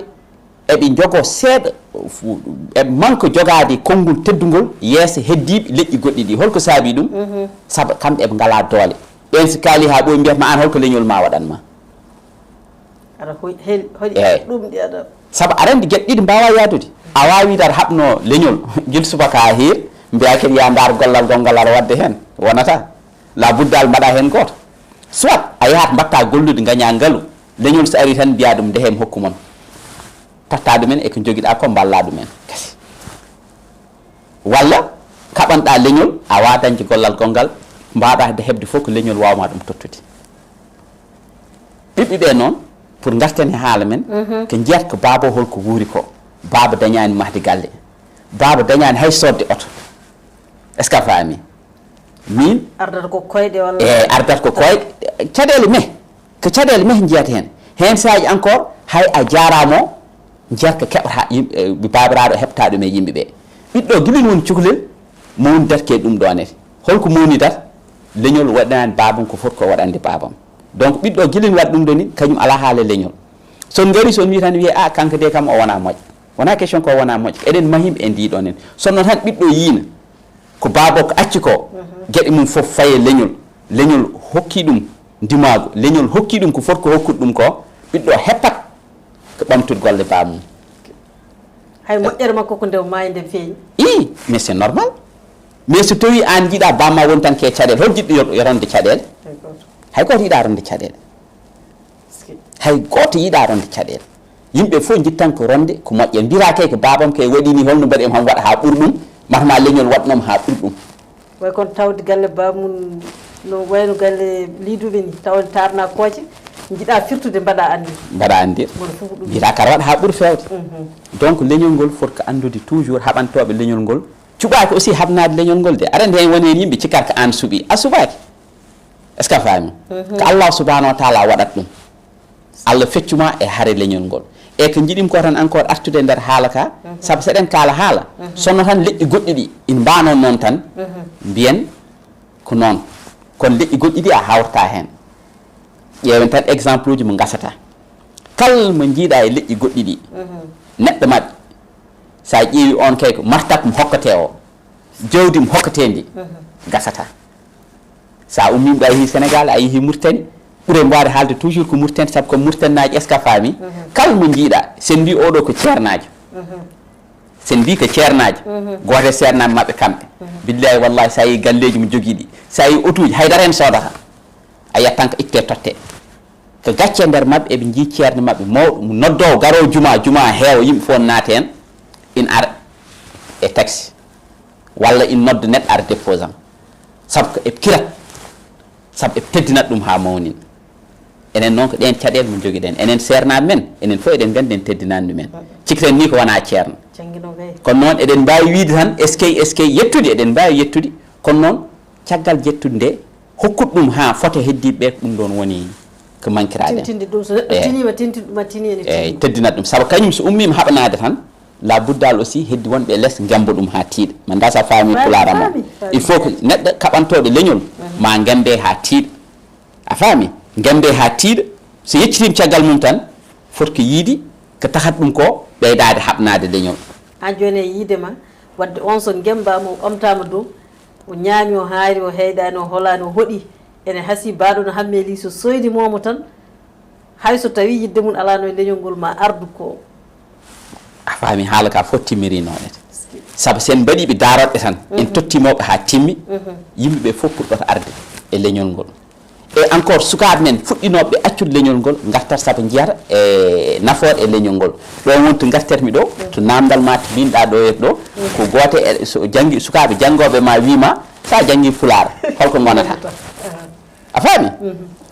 eɓe jogo seeɗa eɓe manque jogade konngol teddugol yeeso heddiɓe leƴƴi goɗɗi ɗi holko saabi ɗum saabu kamɓe eɓe ngala doole ɓen so kaali ha ɓoy mbiyatma an holko leñol ma waɗanma saabu aɗa andi gueɗe ɗiɗi mbawa yaadude a wawi dar haɓno leñol guil subaka ha hiir mbiya kadi ya ndar gollal gongal aɗa wadde hen wonata la buddal mbaɗa hen goto soit a yahat mbatta gollude gaña ngaalu leñol so ari tan mbiya ɗum ndehen hokku mon patta ɗumen eko joguiɗa ko mballa ɗumen kasi walla kaɓanɗa leñol a wawa dañde gollal gongal mbaɗa hebde fof ko leñol wawma ɗum tottude ɓiɓɓe ɓe noon pour garten e haala men ko jiyat ko baaba holko wuuri ko baaba dañani mahde galle baaba dañani hay sodde oto est ce que a faami min ardata ko koyɗe walla ardata ko koyɗe caɗele me ko caɗele me jiyata hen saji encore hay a jaramo jerka keɓata yimɓe babiraɗo heɓta ɗum e yimɓe ɓe ɓiɗɗo gilin woni cukalel mawni darke ɗum ɗonete holko mawni dar leñol waɗanani babam ko foti ko waɗande babam donc ɓiɗɗo gilin waɗa ɗum ɗo ni kañum ala haala leñol son gari son wi tan wiye a kanko de kam o wona moƴƴo wona question ko wona moƴƴo eɗen mahim e ndiɗon en sonno tan ɓiɗɗo yiina ko baaba ko acci ko gueɗe mum fof faye leñol hokki ɗum ndimago leñol hokki ɗum ko foti ko hokkude ɗum ko ɓiɗɗo heppat ko ɓamtude golle bamum hay moƴƴere makko ko ndew maayi nde feeñi i mais c'est normal mais so tawi an jiiɗa bamma woni tan ke caɗele hol jiɗɗo yoronde caɗele hay goto yiiɗa ronde caɗele hay goto yiiɗa ronde caɗele yimɓe fof jittan ko ronde ko moƴƴe mbirake ko babam ke waɗini holno mbaɗi ham waɗa ha ɓuuri ɗum matama leñol waɗnoma ha ɓuuri ɗum way kon tawde galle bamum no wayno galle liduɓe ni tawde tarna kooje jiiɗa firtude mbaɗa andir mbiyata kara waɗa ha ɓuuri fewde donc leñol ngol foti ko andude toujours haɓantoɓe leñol ngol cuɓaki aussi habnade leñol ngol de aɗa hen woni hen yimɓe cikkata ko an suuɓi a suuɓaki est ce que a faami ko Allah subhanahu wa taala waɗat ɗum Allah feccuma e haare leñol ngol e ko jiiɗim ko tan encore artude nder haala ka saabu seɗen kaala haala sonno tan leƴƴi goɗɗi ɗi ina mbanon noon tan mbiyen ko noon kono leƴƴi goɗɗi ɗi a hawrata hen ƴeewen tan exemple uji mo gasata kala mo jiiɗa e leƴƴi goɗɗi ɗi neɗɗo maɓɓe sa ƴeewi on kay ko martap mo hokkate o jawdi mo hokkate ndi gasata sa ummima ɗo a yeehi Sénégal a yeehi Mauritanie ɓuure mbawde haalde toujours ko Mauritanie saabu ko Mauritanaji est ce que a faami kala mo jiiɗa sen mbi oɗo ko ceernajo sen mbi ko ceernajo goto e ceernaɓe mabɓe kamɓe billahi wallahi sa yi galleji mo jogui ɗi sa yi auto uji haydara hen sodata a yiyat tan ko itte totte ko gacce nder mabɓe eɓe jii ceerne mabɓe mawɗo noddowo garowo juma heewa yimɓe fof naate hen in ara e taxi walla in nodda neɗɗo ara déposant saabu ko eɓe kirat saabu eɓe teddinat ɗum ha mawnin enen noon ko ɗen caɗele mo joguiɗen enen sernaɓe men enen fof eɗen gandi en teddinani ɗumen cikkiten ni ko wona ceerno kono noon eɗen mbawi wiide tan eskey yettude eɗen mbawi yettude kono noon caggal jettude nde hokkude ɗum ha fota heddiɓe ko ɗum ɗon woni ko mankiraɗen eyyi teddinat ɗum saabu kañum so ummima haɓanade tan la buddal aussi heddi wonɓe less gembo ɗum ha tiiɗa manda sa faami pularama il faut que neɗɗo kaɓantoɗo leñol ma gembe ha tiiɗa a faami gembe ha tiiɗa so yeccitima caggal mum tan foti ko yiidi ko tahat ɗum ko ɓeydade haɓnade leñol ha joni e yiidema wadde on so gembama o ɓamtama dow o ñaami o haari o heydani o holani o hoɗi ene haasi baɗo no hammeli so soydi momo tan hayso tawi yidde mum alano e leñol ngol ma ardu ko a faami haala ka fof timmirinoɗete saabu sen mbaɗiɓe daroɗɓe tan en tottimoɓe ha timmi yimɓeɓe fof puɗɗota arde e leñol ngol e encore sukaɓe men fuɗɗinoɓe accude leñol ngol gartat saabu jiyata e nafoore e leñol ngol ɗo woni to gartetmi ɗo to namdal ma to mbinoɗa ɗo yet ɗo ko gote e so janggi sukaɓe janggoɓe ma wima sa janggi Pulaar holko gonata a faami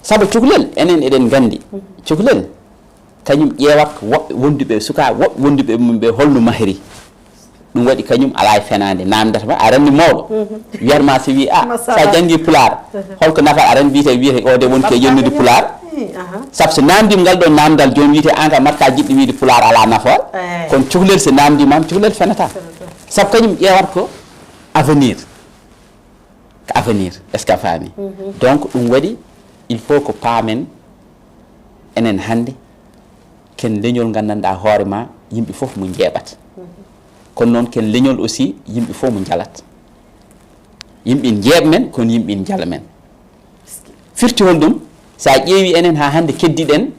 saabu cukalel enen eɗen gandi cukalel kañum ƴeewat ko woɓɓe wonduɓe sukaɓe woɓɓe wonduɓe mumɓe holno mahiri ɗum waɗi kañum ala e fenade namdata ma a renndi mawɗo wiyatma so wi a sa janggi Pulaar holko nafat a renndi wiyete o de wonke yennude Pulaar saabu so namdima ngal ɗo namdal joni wiyete an ka matka jiɗɗo wiide Pulaar ala nafoore kono cukalel so namdimama cukalel fenata saabu kañum ƴeewat ko avenir est ce que a faami donc ɗum waɗi il faut ko paamen enen hannde ken leñol gandanɗa hoore ma yimɓe fof mo jeeɓat kono noon ken leñol aussi yimɓe fof mo jalat yimɓe jeeɓ men kono yimɓe jala men firti hon ɗum sa ƴeewi enen ha hannde keddiɗen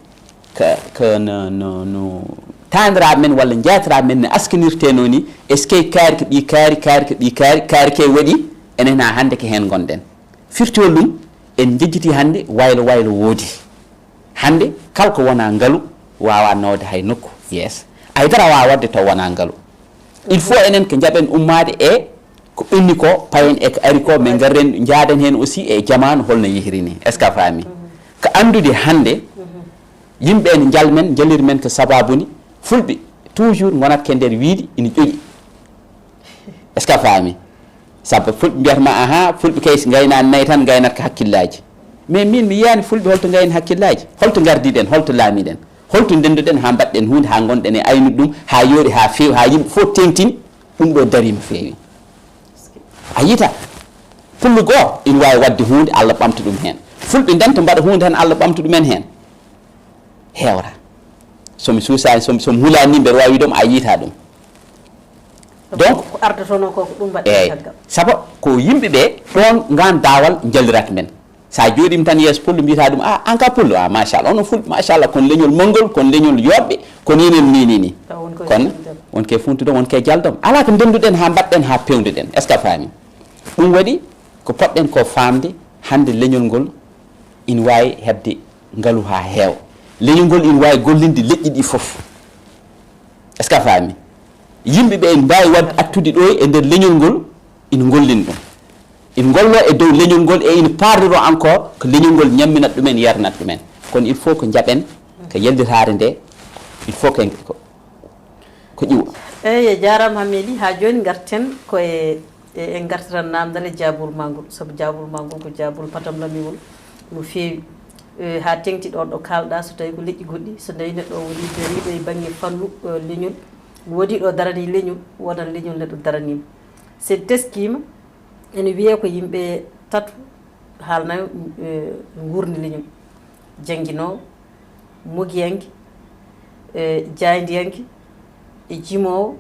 ko no tandiraɓe men walla jeyatiraɓe men ne askanirteno ni est ce que kaari ko ɗi kaari ke waɗi enen ha hannde ko hen gonɗen firti hon ɗum en jejjiti hannde waylo woodi hannde kala ko wona ngaalu wawa nawde hay nokku yes haydara wawa wadde taw wona ngaalu il faut enen ko jaɓen ummade e ko ɓenni ko payen e ko ari ko min garren jaaden hen aussi e jamanu holno yehiri ni est ce que a faami ko andude hannde yimɓe ene jalmen jallir men ko sababuni fulɓe toujours gonat ke nder wiide ina ƴoƴi est ce que a faami saabu fulɓe mbiyatama aha fulɓe kay so gaynani nayyi tan gaynat ko hakkillaji mais min mi yiyani fulɓe holto gayni hakkillaji holto gardiɗen holto laamiɗen holto ndenduɗen ha mbaɗɗen hunde ha gonɗen e aynude ɗum ha yooɗi ha feewi ha yimɓe fof tengtini ɗum ɗo darima feewi a yita pullu goo ina wawi wadde hunde Allah ɓamta ɗum hen fulɓe ndenta mbaɗa hunde tan Allah ɓamta ɗumen hen hewra somi suusani somi hulani mbeɗa wawi wiidoma a yiita ɗum donc ko ardoto noon koko ɗum mbaɗi caggal saabu ko yimɓeɓe ɗon gan dawal jallirata men sa jooɗima tan yeeso pullo mbiyata ɗum an ka pullo machallah ono fulɓe machallah kono leñol mangol kono leñol yoɓɓe kono inen ni kono wonke funtuɗon wonke jaldom ala ko ndenduɗen ha mbaɗɗen ha pewduɗen est ce que a faami ɗum waɗi ko poɗɗen ko famde hande leñol ngol ina wawi hebde ngaalu ha heewa leñol ngol ina wawi gollinde leƴƴi ɗi foof est ce que a faami yimɓeɓe en mbawi wadde attude ɗo e nder leñol ngol ina gollin ɗum ina gollo e dow leñol ngol e ina pardiro encore ko leñol ngol ñamminat ɗumen yarnat ɗumen kono il faut ko jaɓen ko yellitare nde il faut ko ƴiwa eyyi jarama Hamet ha joni garten koye en gartiran namdal e jaabulma ngol saabu jaabulma ngol ko jaabul patam lamigol no feewi ha tengti ɗon ɗo kalɗa so tawi ko leƴƴi goɗɗi so tawi neɗɗo woni dariɗo e banggue fannu leñol woodi ɗo darani leñol wodan leñol neɗɗo daranima sen teskima ene wiye ko yimɓe tatu haalnayo gurni leñol jangguinowo mogiyanke jaydiyanke e jimowo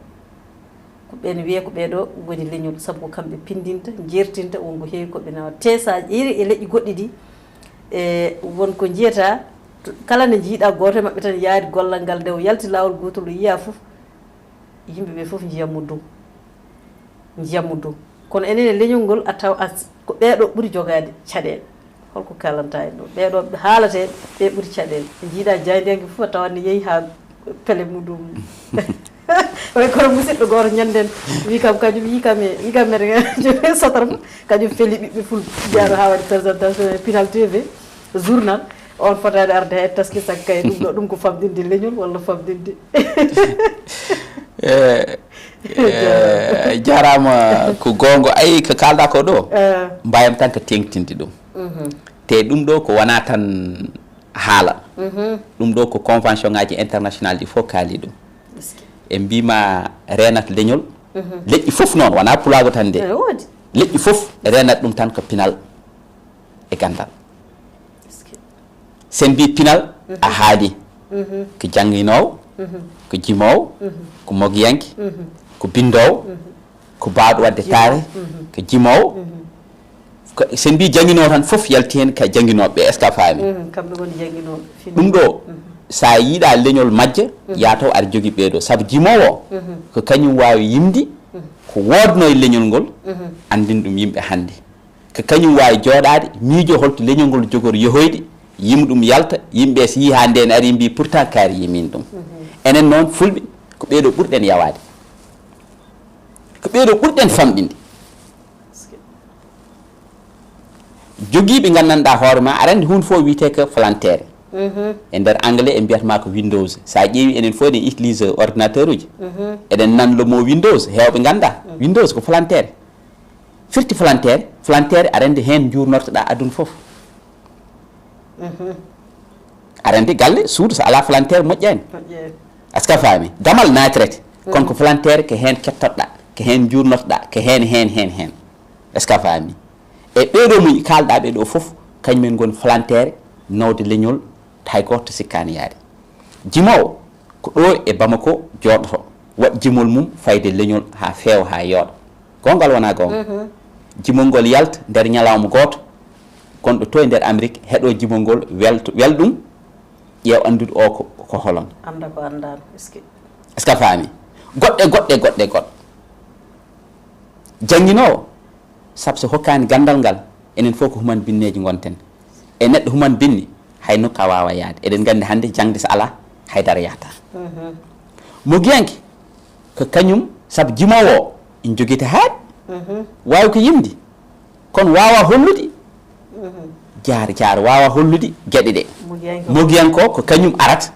ko ɓen wiye ko ɓeɗo woni leñol saabu ko kamɓe pindinta jertinta wonko heewi koɓe nawa te sa ƴeeri e leƴƴi goɗɗi ɗi e wonko jiyata kala ne jiiɗa goto e mabɓe tan yaari gollal ngal nde o yalti lawol gotol o yiya foof yimɓeɓe foof jiyammo dow kono enen e leñol ngol a taw ko ɓeɗo ɓuuri jogade caɗele holko kalanta en ɗo ɓeɗo haalate ɓe ɓuuri caɗele jiiɗa jaydiyanke foof a tawanne yeehi ha pele muɗum way kono musidɗo goto ñanden wi kam kañum yikame sotara fof kañum feeli ɓiɓɓe fulɓe jaaɗo ha waɗi présentation e Pinal TV journal on fotade arde he taski sakka e ɗum ɗo ɗum ko famdinde leñol walla famdinde jarama ko gongo ayi ko kalɗa ko ɗo mbayam tan ko tengtinde ɗum te ɗum ɗo ko wona tan haala ɗum ɗo ko convention ngaji international ɗi fof kaali ɗum e mbima renat leñol leƴƴi fof noon wona pulago tan de leƴƴi fof renat ɗum tan ko Pinal e Gandal sen mbi Pinal a haali ko jangguinowo ko jimowo ko mogiyanke ko bindowo ko bawɗo wadde taare ko jimowo sen mbi jangguinowo tan foof yalti hen ka jangguinoɓe est ce que a faami kamɓe goni jangguinoɓe ɗum ɗo sa yiiɗa leñol majja ya taw aɗa jogui ɓeeɗo saabu jimowo ko kañum wawi yimdi ko wodno e leñol ngol andin ɗum yimɓe hannde ko kañum wawi jooɗade miijo holto leñol ngol jogori yehoyde yima ɗum yalta yimɓe so yi ha nden ari mbi pourtant kaari yimin ɗum enen noon fulɓe ko ɓeeɗo ɓurɗen yawade ko ɓeeɗo ɓurɗen famɗinde joguiɓe gandanɗa hoore ma aɗa andi hunde fof wiyete ko volontaire e nder anglais e mbiyatma ko Windows sa ƴeewi enen fof eɗen utilise ordinateur uji eɗen nan le mot Windows hewɓe ganda Windows ko volontaire firti volontaire aɗa andi hen jurnortoɗa aduna foof aɗa andi galle suudu so ala volontaire moƴƴani est ce que a faami damal natirete kono ko volontaire ko hen kettoɗɗa ko hen jurnortoɗa ko hen est ce que a faami e ɓeeɗo muñ kalɗa ɓeeɗo foof kañumen goni volontaire nawde leñol hay goto sikkani yaade jimowo ko ɗo e Bamako jooɗoto waɗ jimol mum fayde leñol ha feewa ha yooɗa gongal wona gonga jimol ngol yalta nder ñalawma goto gonɗo to e nder Amérique heeɗo jimol ngol welɗum ƴeew andude o ko holon anda ko andano est ce que a faami goɗɗe jangguinowo saabu so hokkani gandal ngal enen fof ko human binneji gonten e neɗɗo human binni hay nokka a wawa yaade eɗen gandi hannde jangde so ala haydara yahata mogiyanke ko kañum saabu jimowo o ina joguita haaɗi wawi ko yimdi kono wawa hollude jaar wawa hollude gueɗe ɗe mogiyanko ko kañum arata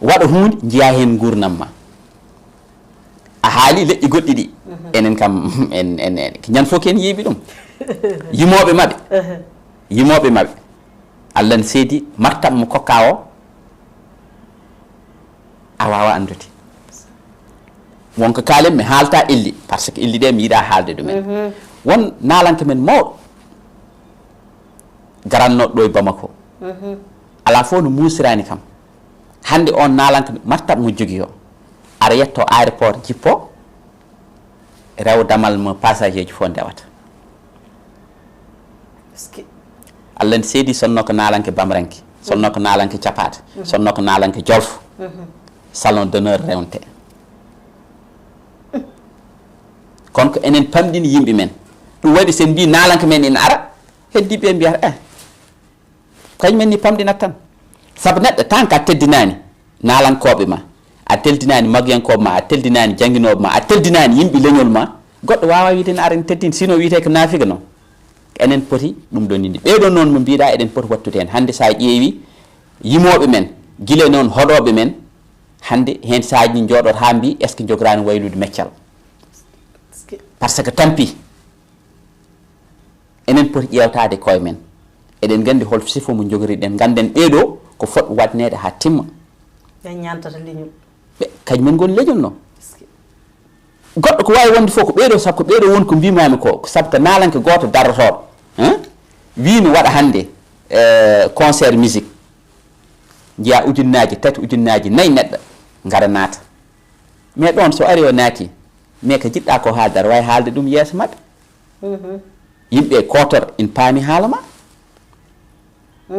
waɗa hunde jiiya hen gurnam ma a haali leƴƴi goɗɗi ɗi enen kam en ñan fof ken yiiɓi ɗum yimoɓe maɓɓe Allah ne seedi martaba mo kokka o a wawa andude wonko kaalen mi haalta illi par ce que illi ɗe mi yiiɗa haalde ɗumen won naalanke men mawɗo garannoɗo ɗo e Bamako ala fof no muusirani kam hande on naalanke martab mo jogui o ara yetto aéroport jippo rew damal mo passager ji fof ndewata Allah ne seedi sonno ko naalanke bamranke sonno ko naalanke capade sonno ko naalanke jolfo salon d'honneur rewnte kono ko enen pamɗini yimɓe men ɗum waɗi sen mbi naalanke men ina ara heddiɓe mbiyata kañumen ni pamɗinat tan saabu neɗɗo tant que a teddinani naalankoɓe ma a teldinani maggiyankoɓe ma a teldinani jangguinoɓe ma a teldinani yimɓe leñol ma goɗɗo wawa wiide ne ara ne teddini sino wiyete ko naafiga noon enen poti ɗum ɗon indi ɓeɗon noon mo mbiɗa eɗen poti wattude hen hande sa ƴeewi yimoɓe men guila noon hoɗoɓe men hande hen sahaji jooɗot ha mbi est ce que jogorani waylude meccal par ce que tampi enen poti ƴewtade koye men eɗen gandi hol sifo mo jogoriɗen ganden ɓeɗo ko fotɓe wadnede ha timma ñantata leñol kañumen goni leñol noon goɗɗo ko wawi wonde fof ko ɓeɗo saabu ko ɓeɗo woni ko mbimami ko saabu ko naalanke goto darrotoɗo wino waɗa hande concert musique jiya ujunnaji 3 ujunnaji 4 neɗɗo gara naata mais ɗon so ari o naati mais ko jiɗɗa ko haalde aɗa wawi haalde ɗum yeeso maɓɓe yimɓe kotor ina paami haala ma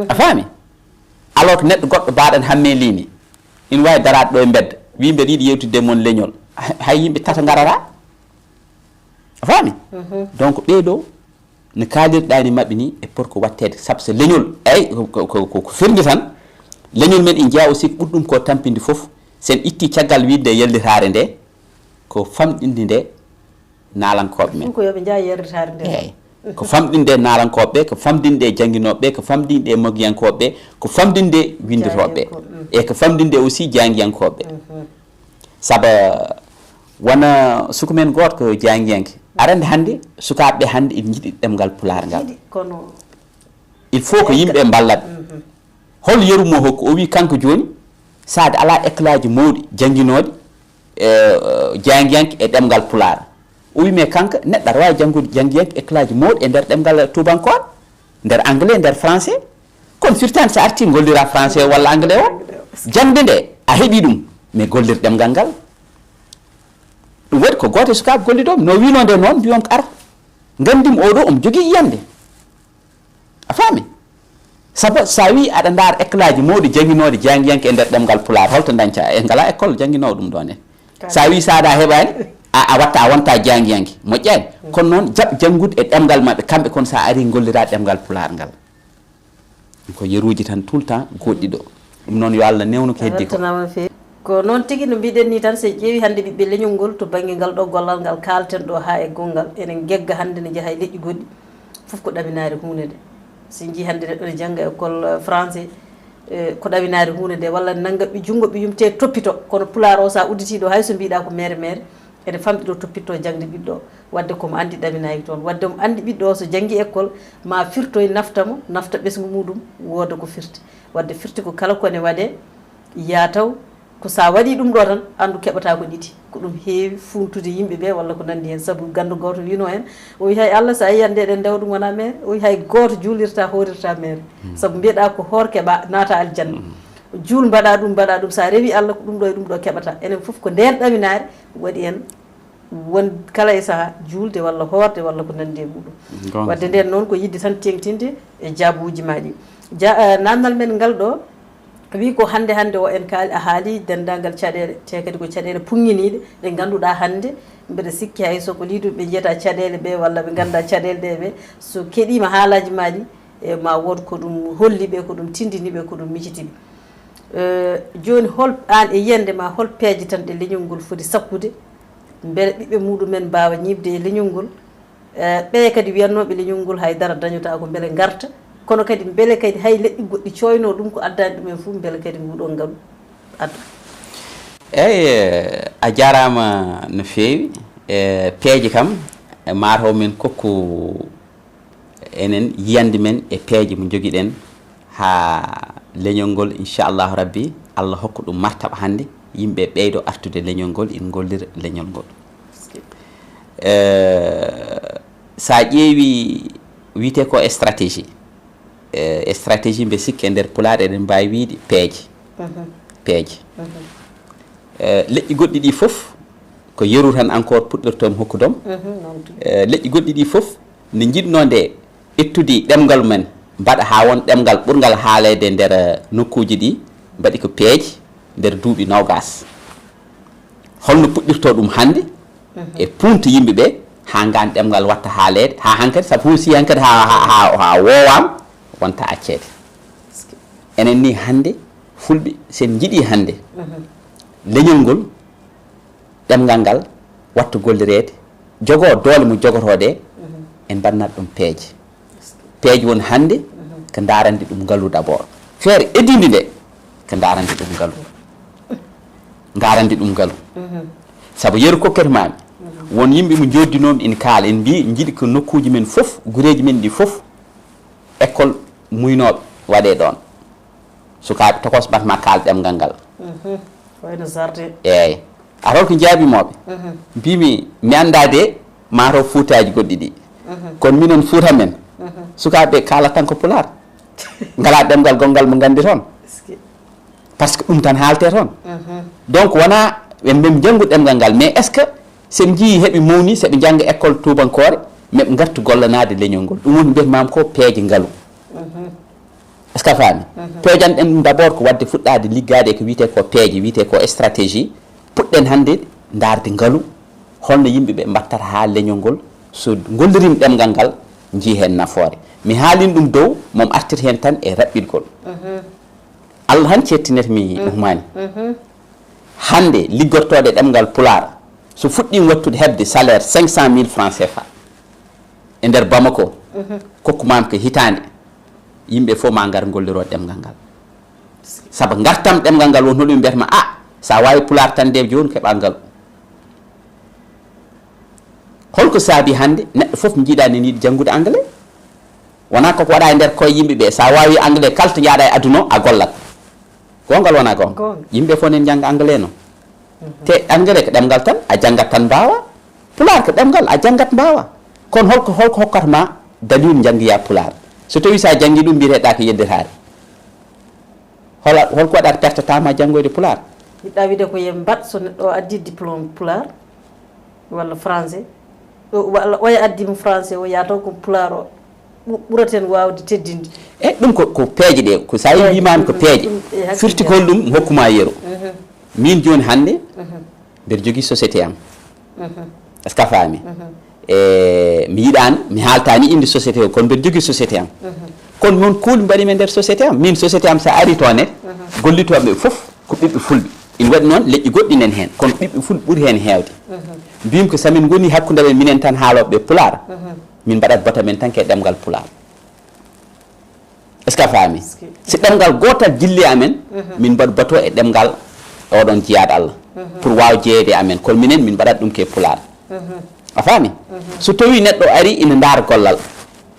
a faami alors que neɗɗo goɗɗo mbaɗan hamme lini ina wawi darade ɗo e bedda wi mbeɗa yiiɗi yewtidde moon leñol hay yimɓe tata garara a faami donc ɓeɗo no kaalirɗani mabɓe ni e pour ko wattede saabu so leñol eyyi ko firde tan leñol men en jeeya aussi ko ɓurɗum ko tampinde foof sen itti caggal widde yellitare nde ko famɗinde nde naalankoɓe men ko yoɓe jeeya yellitare nde eyyi ko famɗinde naalankoɓe ko famɗinde jangguinoɓe ko famɗinde moggiyankoɓe ko famɗinde windotoɓe e ko famɗinde aussi janguiyankoɓe saabu wona suku men goto ko janguiyanke arande hande sukaɓeɓe hande ina jiiɗi ɗemgal pular ngal il faut ko yimɓe ballat hol yerumo hokko o wi kanko joni sade ala éclat ji mawɗi jangguinoɗi janguiyanke e ɗemgal pular o wi mais kanko neɗɗo aɗa wawi janggude jangguiyanke éclat ji mawɗi e nder ɗemgal tubankore nder anglais nder français kono firtani sa arti gollira français walla anglais o jangde nde a heeɓi ɗum mais gollir ɗemgal ngal ɗum waɗi ko goto e sukaɓe golliɗomi no wino nde noon mbiyom ko ara gandimo oɗo omo jogui yiyande a faami saabu sa wi aɗa daara éclat ji mawɗi jangguinoɗe janguiyanke e nder ɗemgal pular holto dañca e ngala école jangguinowo ɗum ɗon en sa wi saada heɓani a watta a wonta janguiyanke moƴƴani kono noon jaɓ janggude e ɗemgal mabɓe kamɓe kono sa ari gollira ɗemgal pular ngal ko yeruji tan tout le temps goɗɗiɗo ɗum noon yo Allah newno ko heddi ko noon tigui no mbiɗen ni tan so ƴeewi hande ɓiɓɓe leñol ngol to banggue ngal ɗo gollal ngal kalten ɗo ha e gongal enen gegga hande ne jaaha e leƴƴi goɗɗi foof ko ɗaminare hunde nde so jii hande neɗɗo ne jangga école français ko ɗaminare hunde nde walla nangga ɓe junggo ɓe yumte toppito kono pular o sa udditiɗo hayso mbiɗa ko mere mere ene famɗiɗo toppitto jangde ɓiɗɗo wadde komo andi ɗaminaki toon wadde mo andi ɓiɗɗo o so janggi école ma firtoye naftamo nafta ɓesgu muɗum wooda ko firti wadde firti ko kala kone waɗe yataw ko sa waɗi ɗum ɗo tan andu keɓata ko ɗiɗi ko ɗum heewi funtude yimɓe ɓe walla ko nandi hen saabu gandu goto wino hen o wi hay Allah sa yiyande ɗen ndewa ɗum wona mere o wi hay goto juulirta horirta mere saabu mbiyeɗa ko hoor keɓa naata aljanna juul mbaɗa ɗum sa rewi Allah ko ɗum ɗo e ɗum ɗo keɓata enen foof ko nden ɗaminare waɗi en won kala e saaha juulde walla hoorde walla ko nandi e muɗum wadde nden noon ko yidde tan tengtinde e jaabuji ma ɗi namdal men ngal ɗo wi ko hande o en kaali a haali dendagal caɗele te kadi ko caɗele puŋŋiniɗe ɗe ganduɗa hande mbeɗa sikki hay soko liduɓe ɓe jiyata caɗele ɓe walla ɓe ganda caɗele ɗe ɓe so keeɗima haalaji maɗi e ma wood ko ɗum holli ɓe ko ɗum tindini ɓe ko ɗum micitiɓe joni hol an e yiyande ma hol peeje tan ɗe leñol ngol foti sakkude beele ɓiɓɓe muɗumen mbawa ñibde e leñol ngol ɓe kadi wiyannoɓe leñol ngol haydara dañota ko beele garta kono kadi beele kadi hay leƴƴi goɗɗi coyno ɗum ko addani ɗumen fof beele kadi nguɗon ngam adda eyyi a jarama no feewi peeje kam mataw min kokku enen yiyande men e peeje mo joguiɗen ha leñol ngol inchallahu rabbi Allah hokka ɗum martaba hande yimɓe ɓeydo artude leñol ngol in gollira leñol ngol sa ƴeewi wiyete ko stratégie stratégie mbe sikki e nder pulaar eɗen mbawi wiide peeje peeje leƴƴi goɗɗi ɗi fof ko yeru tan encore puɗɗortomi hokkudom leƴƴi goɗɗi ɗi fof ne jiɗno nde ittude ɗemgal men mbaɗa ha won ɗemgal ɓurgal haalede nder nokkuji ɗi mbaɗi ko peeje nder duuɓi nogas holno puɗɗirto ɗum hannde e punto yimɓe ɓe ha ngan ɗemgal watta haalede ha hankkadi sabu huusi hankkadi ha wowama wonta accede enen ni hannde fulɓe sen jiiɗi hannde leñol ngol ɗemgal ngal watta gollirede jogo doole mo jogotode en mbanat ɗum peeje peeje won hannde ko darande ɗum ngalu d' abord feere edinde nde ko darande ɗum ngalu garande ɗum ngalu saabu yeru kokkete mami won yimɓe mo joddinomi in kaala en mbi jiiɗi ko nokkuji men fof gureji men ɗi fof école muynoɓe waɗe ɗon sukaɓe tokos ɓatma kaal ɗemgal ngal wayno jardin eyyi atol ko jaabimoɓe mbimi mi anda de mataw fuutaji goɗɗi ɗi kono minen fuuta men sukaɓe kala tan ko pular ngala ɗemgal gongal mo gandi toon par ce que ɗum tan haalte toon donc wona ɓen janngu ɗemgal ngal mais est ce que sen jii heɓe mawni seɓe jangga école tubankore meɓe gartu gollanade leñol ngol ɗum woni mbiyatmami ko peeje ngaalu est ce que a faami peejan ɗen ɗum d' abord ko wadde fuɗɗade liggade ko wiyete ko peeje wiyete ko stratégie puɗɗen hannde darde ngaalu holno yimɓeɓe mbattata ha leñol ngol so gollirim ɗemgal ngal jii hen nafoore mi haalin ɗum dow mom artir hen tan e raɓɓitgol allah han cettinetmi Ousmane hannde liggortode ɗemgal pular so fuɗɗi wattude hebde salaire 500 000 francs CFA e nder Bamako kokkumami ko hitande yimɓe fof ma ngar golliro ɗemgal ngal saabu gartam ɗemgal ngal won hoɗum mbiyatma sa wawi pular tan de joni keɓa ngalu holko saabi hannde neɗɗo fof jiiɗa ne yiiɗi janngude anglais wona koko waɗa e nder koye yimɓeɓe sa wawi anglais kala to jaaɗa e aduna a gollat gongal wona gonga yimɓe fof nen jangga anglais noon te anglais ko ɗemgal tan a janggat tan mbawa pular ko ɗemgal a janggat mbawa kono holko hokkata ma dalil janggoya pular so tawi sa janggi ɗum mbiyeteɗa ko yeddirade holko waɗata pertatama janggoyde pular yiɗɗa wiide ko ye mbat so neɗɗo o addi diplôme pular walla français walla oya addimo français o yaa taw ko pular o ɓuraten wawde teddinde e ɗum ko peeje ɗe ko sa wimami ko peeje firti ko ɗum hokkuma yeeru min joni hannde mbeɗa jogui société am est ce que a faami e mi yiɗani mi haaltani inde société o kono mbeɗa jogui société am kono noon kuuli mbaɗimi e nder société am min société am sa ari toon e gollitoɓe foof ko ɓiɓɓe fulɓe ina waɗi noon leƴƴi goɗɗi nen hen kono ɓiɓɓe fulɓe ɓuuri hen heewde mbimi ko samin goni hakkude men minen tan haaloɓeɓe pular min mbaɗat bata men tan ke ɗemgal pular est ce que a faami si ɗemgal gotal jilli amen min mbaɗa bato e ɗemgal oɗon jiyaɗo Allah pour waw jeeyede amen kono minen min mbaɗat ɗum ke pular a faami so tawi neɗɗo ari ina ndaara gollal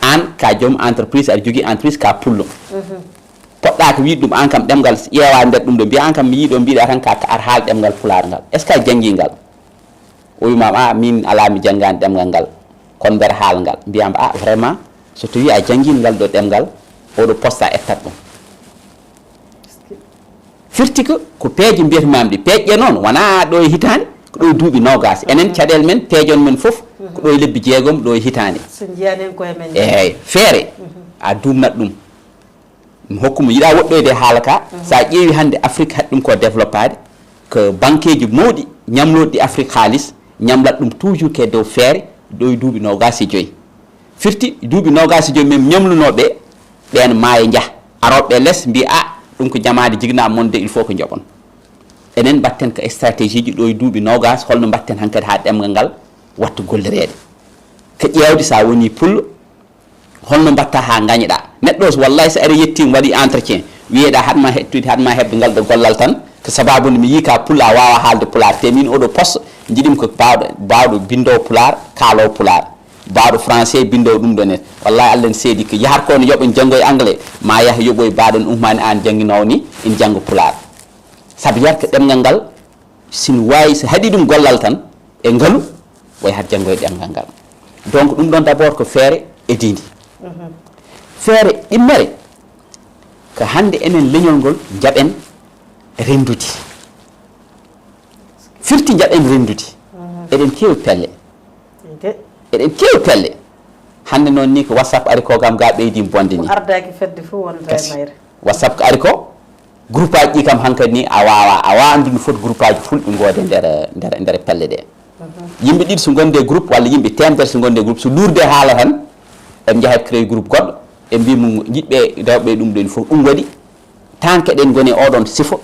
an ka joom entreprise aɗa jogui entreprise ka pullo poɗɗa ko wiide ɗum an kam ɗemgal ƴeewa nder ɗum ɗo mbiya an kam mi yiiɗo mbiɗa tan ka ar haal ɗemgal pular ngal est ce que a janggi ngal o wimama min ala mi janggani ɗemgal ngal kono nder haal ngal mbiyama vraiment so tawi a jangguino ngal ɗo ɗemgal oɗo poste a ettat ɗum firti ko peeje mbiyatmami ɗi peeƴƴe noon wona ɗo e hitande ko ɗo e duuɓi nogas enen caɗele men peejon men foof ko ɗo e lebbi jeegom ɗo e hitande so jiyanen koye men eyyi feere a dumnat ɗum mi hokkuma yiɗa woɗɗoyde haala ka sa ƴeewi hannde Afrique haɗi ɗum ko développade ko banque ji mawɗi ñamloɗi ɗi Afrique haalis ñamlat ɗum toujours ke dow feere ɗo e duuɓi nogas e joyyi firti duuɓi nogas e joyyi men ñamlunoɓe ɓen maayo jah aroɓe less mbi ɗum ko jamade jigna monde il faut ko joɓon enen mbatten ko stratégie ji ɗo e duuɓi nogas holno mbatten hankkadi ha ɗemgal ngal watta gollirede ko ƴewde sa woni pullo holno mbatta ha gañeɗa neɗɗo o wallahi so ari yettima waɗi entretien wiyeɗa hatma hettude hatma hebde ngal ɗo gollal tan ko sababude mi yi ka pulla a wawa haalde pular te min oɗo poste jiiɗimi ko bawɗo bindowo pular kaalowo pular bawɗo français bindowo ɗum ɗon en wallahi Allah ne seedi ko yahata ko ne yooɓen janggo e anglais ma yaaha yooɓoye baɗon Ousmane an jangguinowo ni ina janggo pular saabu yiyata ko ɗemgal ngal sin wawi so haɗi ɗum gollal tan e ngalu way hat janngo e ɗemgal ngal donc ɗum ɗon d' abord ko feere e dindi feere ɗimmere ko hannde enen leñol ngol jaɓen rendude firti jaɓen rendude eɗen keewi pelle eɗen keewi pelle hannde noon ni ko whatsapp ari ko kam ga ɓeydi bonde ni ardaki fedde fof wonta e mayre whatsapp ko ari ko groupe aji ɗi kam hankkadi ni a wawa andude foti groupe aji fulɓe ngoode nder pelle ɗe yimɓe ɗiɗi so gonde groupe walla yimɓe temedere so gonde groupe so luurde haala tan eɓe jahat créé groupe goɗɗo e mbimo jiɗɓe rewɓe ɗum ɗon fof ɗum waɗi tant que eɗen goni oɗon sifo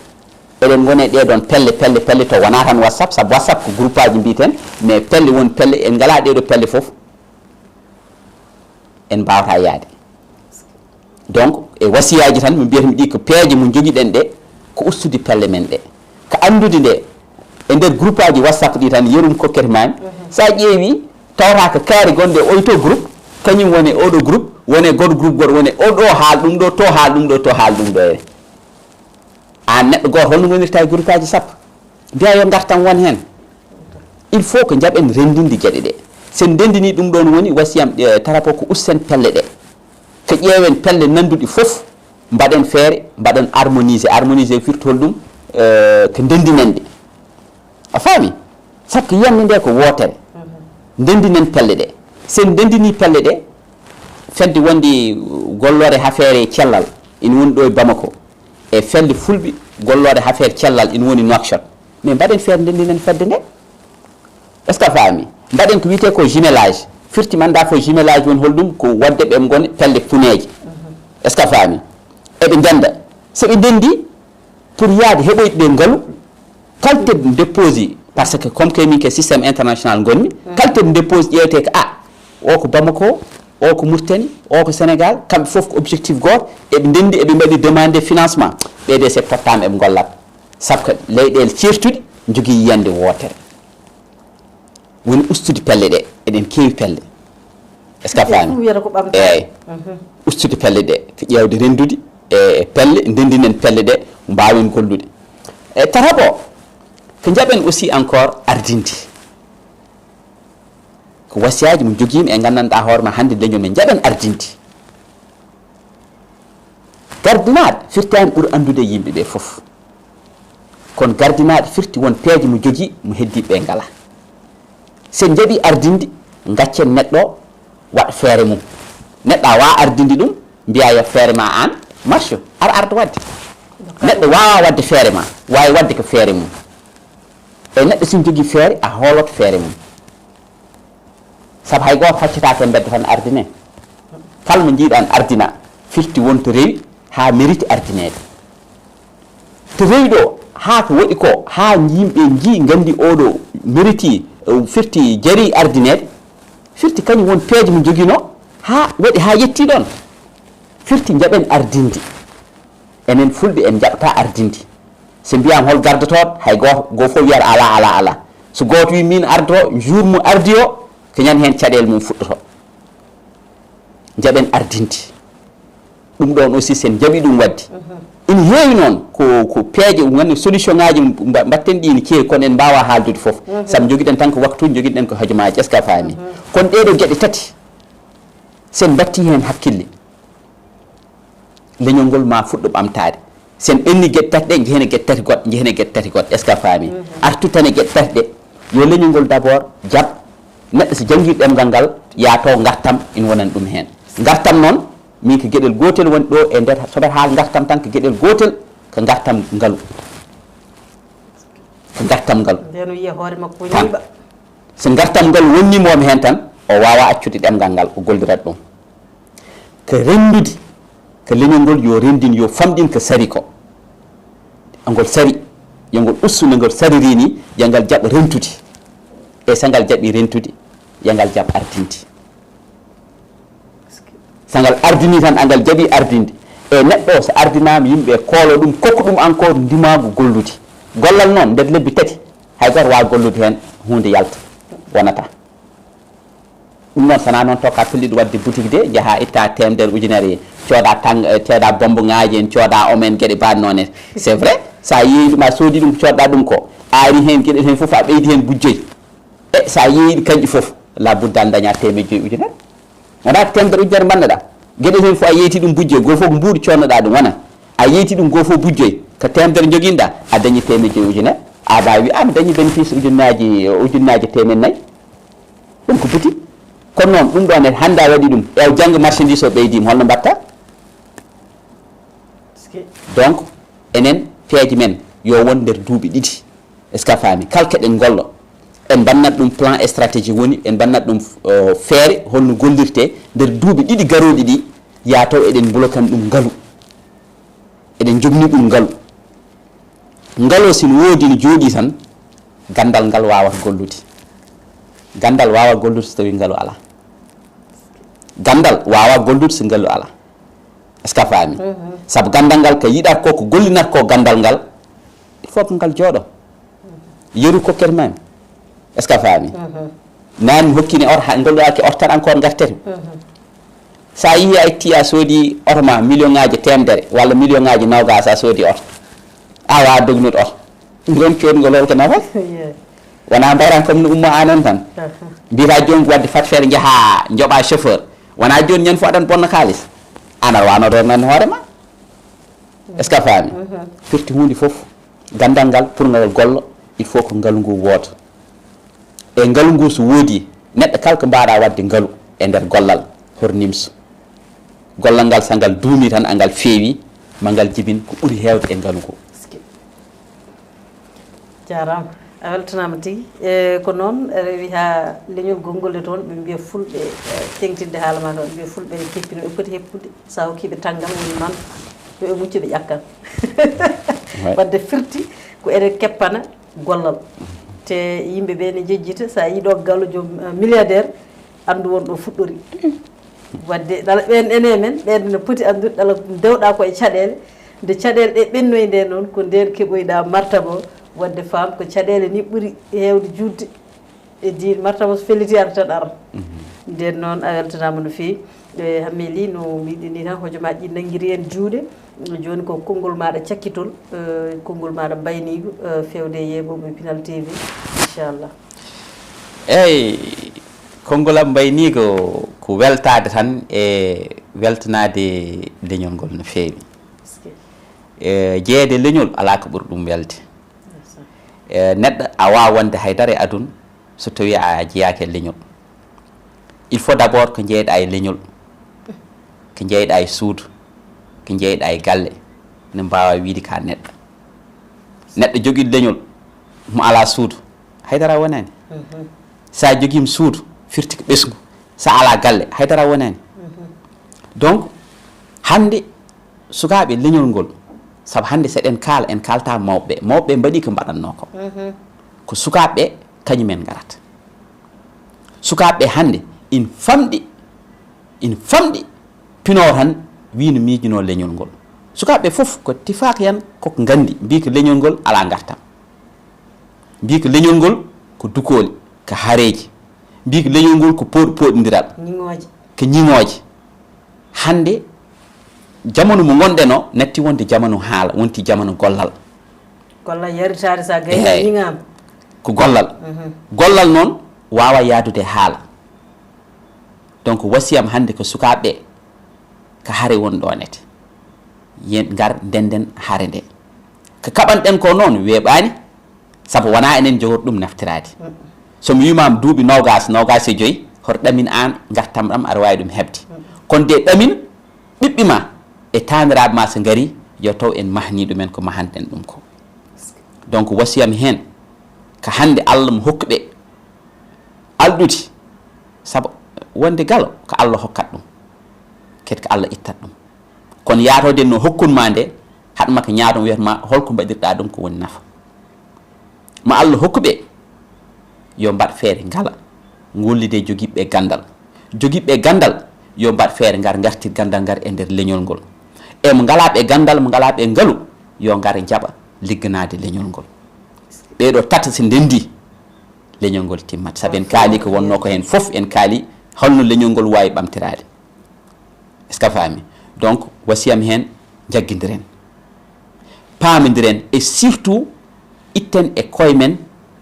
eɗen gone ɗeɗon pelle to wona tan whatsapp saabu whatsapp ko groupe aji mbiten mais pelle woni pelle en ngala ɗeɗo pelle fof en mbawata yaade donc e wasiyaji tan mi mbiyata mi ɗi ko peeje mo joguiɗen ɗe ko ustude pelle men ɗe ko andude nde e nder groupe aji whatsapp ɗi tan yerum kokkete mami sa ƴeewi tawata ko kaari gonɗe oyto groupe kañum woni oɗo groupe woni goto groupe goto woni oɗo haal ɗum ɗo to haal ɗum ɗo to haal ɗum ɗo ene an neɗɗo goto holno gonirta e groupe aji sappo mbiya yo gartan won hen il faut que jaɓen rendinde gueɗe ɗe sen ndendini ɗum ɗon woni wasiyam tarapo ko usten pelle ɗe ko ƴeewen pelle nanduɗi fof mbaɗen feere mbaɗen harmonisé firtol ɗum ko ndendinen ɗe a faami sabu yiyande nde ko wootere ndendinen pelle ɗe sen ndendini pelle ɗe fedde wondi gollore affaire cellal ina woni ɗo e Bamako e felde fulɓe gollore affaire cellal ina woni Nouakchott mais mbaɗen feere ndendinen fedde nde est ce que a faami mbaɗen ko wiyete ko jumelage firti manda fo jumelage woni holɗum ko wadde ɓe gone pelle puneji est ce que a faami eɓe ndenda soɓe ndendi pour yaade heɓoyɗe ɓe ngaalu qualité dépose par ce que comme que min ke systéme international gonmi qualité dépose ƴeewete ko o ko Bamako o ko Mauritanie o ko Sénégal kamɓe fof ko objectif goto eɓe ndendi eɓe mbaɗi demandé financement ɓeyde se tottama eɓe gollat sabu que leyɗele ceertuɗi jogui yiyande wootere woni ustude pelle ɗe eɗen keewi pelle est ce que a faami eyyi ustude pelle ɗe ko ƴewde rendude e pelle ndendinen pelle ɗe mbawen gollude e tataɓo ko jaɓen aussi encore ardinde ko wasiyaji mo joguimi e gandanɗa hoorema hannde leñol men jaɓen ardinde gardinaɗo firtani ɓuuri andude yimɓe ɓe foof kono gardinaɗo firti won peeje mo jogui mo heddiɓe ngala sen jaaɓi ardinde gaccen neɗɗo waɗa feere mum neɗɗo a wawa ardinde ɗum mbiya yo feere ma an marche arda wadde neɗɗo wawa wadde feere ma wawi wadde ko feere mum e neɗɗo sin jogui feere a hooloto feere mum saabu hay goto haccitake e bedda tan ardine kala mo jiiɗan ardina firti won to rewi ha mérite ardinede to rewi ɗo ha ko waɗi ko ha yimɓe jii gandi oɗo mérite firti jaari ardinede firti kañum won peeje mo joguino ha waɗi ha yetti ɗon firti jaɓen ardinde enen fulɓe en jaɓata ardinde so mbiyam hol gardotoɗo hay go fof wiyata ala so goto wi min ardo jour mo ardi o ko ñande hen caɗele mum fuɗɗoto jaɓen ardinde ɗum ɗon aussi sen jaɓi ɗum wadde ina heewi noon ko peeje wonde solution ngaji mbatten ɗi ne keewi kono en mbawa haaldude foof saabu joguiɗen tan ko waktuji joguiɗen ko hojomaji est ce que a faami kono ɗeɗo gueɗe tati sen batti hen hakkille leñol ngol ma fuɗɗo ɓamtade sen ɓenni gueɗe tati ɗe jehene gueɗe tati goɗɗe jehene gueɗe tati goɗɗe est ce que a faami artu tan e gueɗe tati ɗe yo leñol ngol d' abord jaab neɗɗo so janggui ɗemgal ngal yaato gartam ina wonani ɗum hen gartam noon min ko gueɗel gotel woni ɗo e nder soɓet haal gartam tan ko gueɗel gotel ko gartam ngalu ko gartam ngalu tan so gartam ngal wonnimomi hen tan o wawa accude ɗemgal ngal o gollirat ɗum ko rendude ko leñol ngol yo rendin yo famɗin ko sari ko ngol sari yo ngol ustu nde ngol sariri ni yo ngal jaɓa rentude e so ngal jaɓi rentude yo ngal jaɓ ardinde so ngal ardini tan angal jaaɓi ardinde e neɗɗo so ardinama yimɓe koolo ɗum kokku ɗum encore ndimago gollude gollal noon nder lebbi tati hay goto wawa gollude hen hunde yalta wonata ɗum noon sona noon tokka pelliɗo wadde boutique de jaaha itta temedere ujunere cooda teeɗa bombo ngaji en cooda omen gueɗe mbaɗi noon en c'est vrai sa yeeyi ɗum a soodi ɗum coɗɗa ɗum ko aari hen gueɗel hen fof a ɓeydi hen bujjoyi e sa yeeyi kanƴi fof la buddal daña 500 ujunere wona temedere ujunere mbanneɗa gueɗel hen fof a yeyti ɗum bujjoyi goo fof ko mbuuɗi connoɗa ɗum wona a yeyti ɗum goo fof bujjoyi ko temedere joguinɗa a dañi 500 ujunere a mbawi wi mi dañi bénéfice ujunnaji 400 ɗum ko boutique kono noon ɗum ɗon hannde a waɗi ɗum ew janggo marchandise o ɓeydima holno mbatta donc enen peeje men yo won nder duuɓi ɗiɗi est ce que a faami kala keɗen gollo en bannat ɗum plan et stratégie woni en bannat ɗum feere holno gollirte nder duuɓi ɗiɗi garoɗi ɗi ya taw eɗen blokan ɗum ngalu eɗen jogni ɗum ngalu ngalo sino woodi no jooɗi tan gandal ngal wawata gollude gandal wawa gollude so tawi ngalu ala gandal wawa gollude so ngalu ala est ce que a faami saabu gandal ngal ko yiɗat ko ko gollinat ko gandal ngal il faut ko ngal jooɗo yeru kokkete mami est ce que a faami nani hokkini or ha golloyaki or tan encore gartete sa yi a itti a soodi oto ma million ngaji temedere walla million ngaji nogas a soodi oto a wawa dognude oto gon keɗgol ol ko nafat wona mbayran comme no ummo anen tan mbiyata joni wadde fat feere jaaha jooɓa chauffeur wona joni ñande fo aɗan bonna kalis an aɗa wano dornan hoorema est ce que a faami firti hunde foof gandal ngal pour ngal gollo il faut ko ngalu ngu wooda e ngalu ngu so woodi neɗɗo kala ko mbaɗa wadde ngalu e nder gollal hornimso gollal ngal so ngal duumi tan angal feewi ma ngal jibin ko ɓuuri heewde e ngalu ngu jarama a weltanama tigui e ko noon rewi ha leñol gongolde toon ɓe mbiya fulɓe tengtinde haala ma ɗon mbiya fulɓe ne keppino ɓe poti heppude sa hokkiɓe tanggal woni man yoɓe muccu ɓe ƴakkan wadde firti ko eɗen keppana gollal te yimɓeɓe ne jejjita sa yiiɗo gallo joom milliardaire andu wonɗo fuɗɗori wadde ɗala ɓen ene men ɓen ne poti andude ɗala dewɗa koye caɗele nde caɗele ɗe ɓennoyi nde noon ko nden keɓoyɗa martaba o wadde fam ko caɗele ni ɓuuri hewde judde e diin martaba so fellitiyata tan ara nden noon a weltanama no fewi Hamet LY no mbiɗen ni tan hojomaji ɗi nanguiri en juuɗe joni ko konngol maɗa cakkitol konngol maɗa mbaynigo fewde yeɓoɓe Pinal TV inchallah eyyi konngol am mbaynigo ko weltade tan e weltanade leñol ngol no fewi jeeyede leñol ala ko ɓuuri ɗum welde neɗɗo a wawa wonde haydara e aduna so tawi a jeeyaki e leñol il faut d' abord ko jeeyɗa e leñol ko jeeyɗa e suudu ko jeeyɗa e galle ne mbawa wiide ka neɗɗo neɗɗo joguiɗo leñol mo ala suudu haydara wonani sa joguima suudu firti ko ɓesgu sa ala galle haydara wonani donc hande sukaɓe leñol ngol saabu hande seɗen kaala en kalta mawɓe mawɓe mbaɗi ko mbaɗanno ko sukaɓeɓe kañumen garata sukaɓeɓe hande in famɗi pino tan wino miijuno leñol ngol sukaɓeɓe foof ko tifaka yan koko gandi mbi ko leñol ngol ala gartam mbi ko leñol ngol ko dukoli ko haareji mbi ko leñol ngol ko poɗodiral ko ñiŋoje hande jamanu mo gonɗen o natti wonde jamanu haala wonti jamanu gollal yaritade sa gayni ñiŋama ko gollal gollal noon wawa yaadude haala donc wasiyam hande ko sukaɓe ko haare woni ɗonete yen gar ndenden haare nde ko kaɓanɗen ko noon weeɓani saabu wona enen jogor ɗum naftirade somi wimama duuɓi nogas e joyyi hoto ɗamin an gartam ɗam aɗa wawi ɗum hebde kono de ɗamin ɓiɓɓe ma e taniraɓe ma so gari yo taw en mahni ɗumen ko mahanɗen ɗum ko donc wasiyam hen ko hande Allah mo hokkuɓe alɗude saabu wonde galo ko Allah hokkat ɗum kadi ko Allah ittat ɗum kono yatode no hokkunma nde haɗma ko ñaaton wiyatma holko mbaɗirɗa ɗum ko woni nafa ma Allah hokkuɓe yo mbaɗ feere ngala gollide jogiɓɓe gandal yo mbaɗ feere gartir gandal ngar e nder leñol ngol e mo ngalaɓe gandal mo ngalaɓe ngalu yo ngar jaɓa ligganade leñol ngol ɓeɗo tata so ndendi leñol ngol timmat saabu en kaali ko wonno ko hen foof en kaali holno leñol ngol wawi ɓamtirade est ce que a faami donc wasiyam hen jagguidiren paamodiren et surtout itten e koye men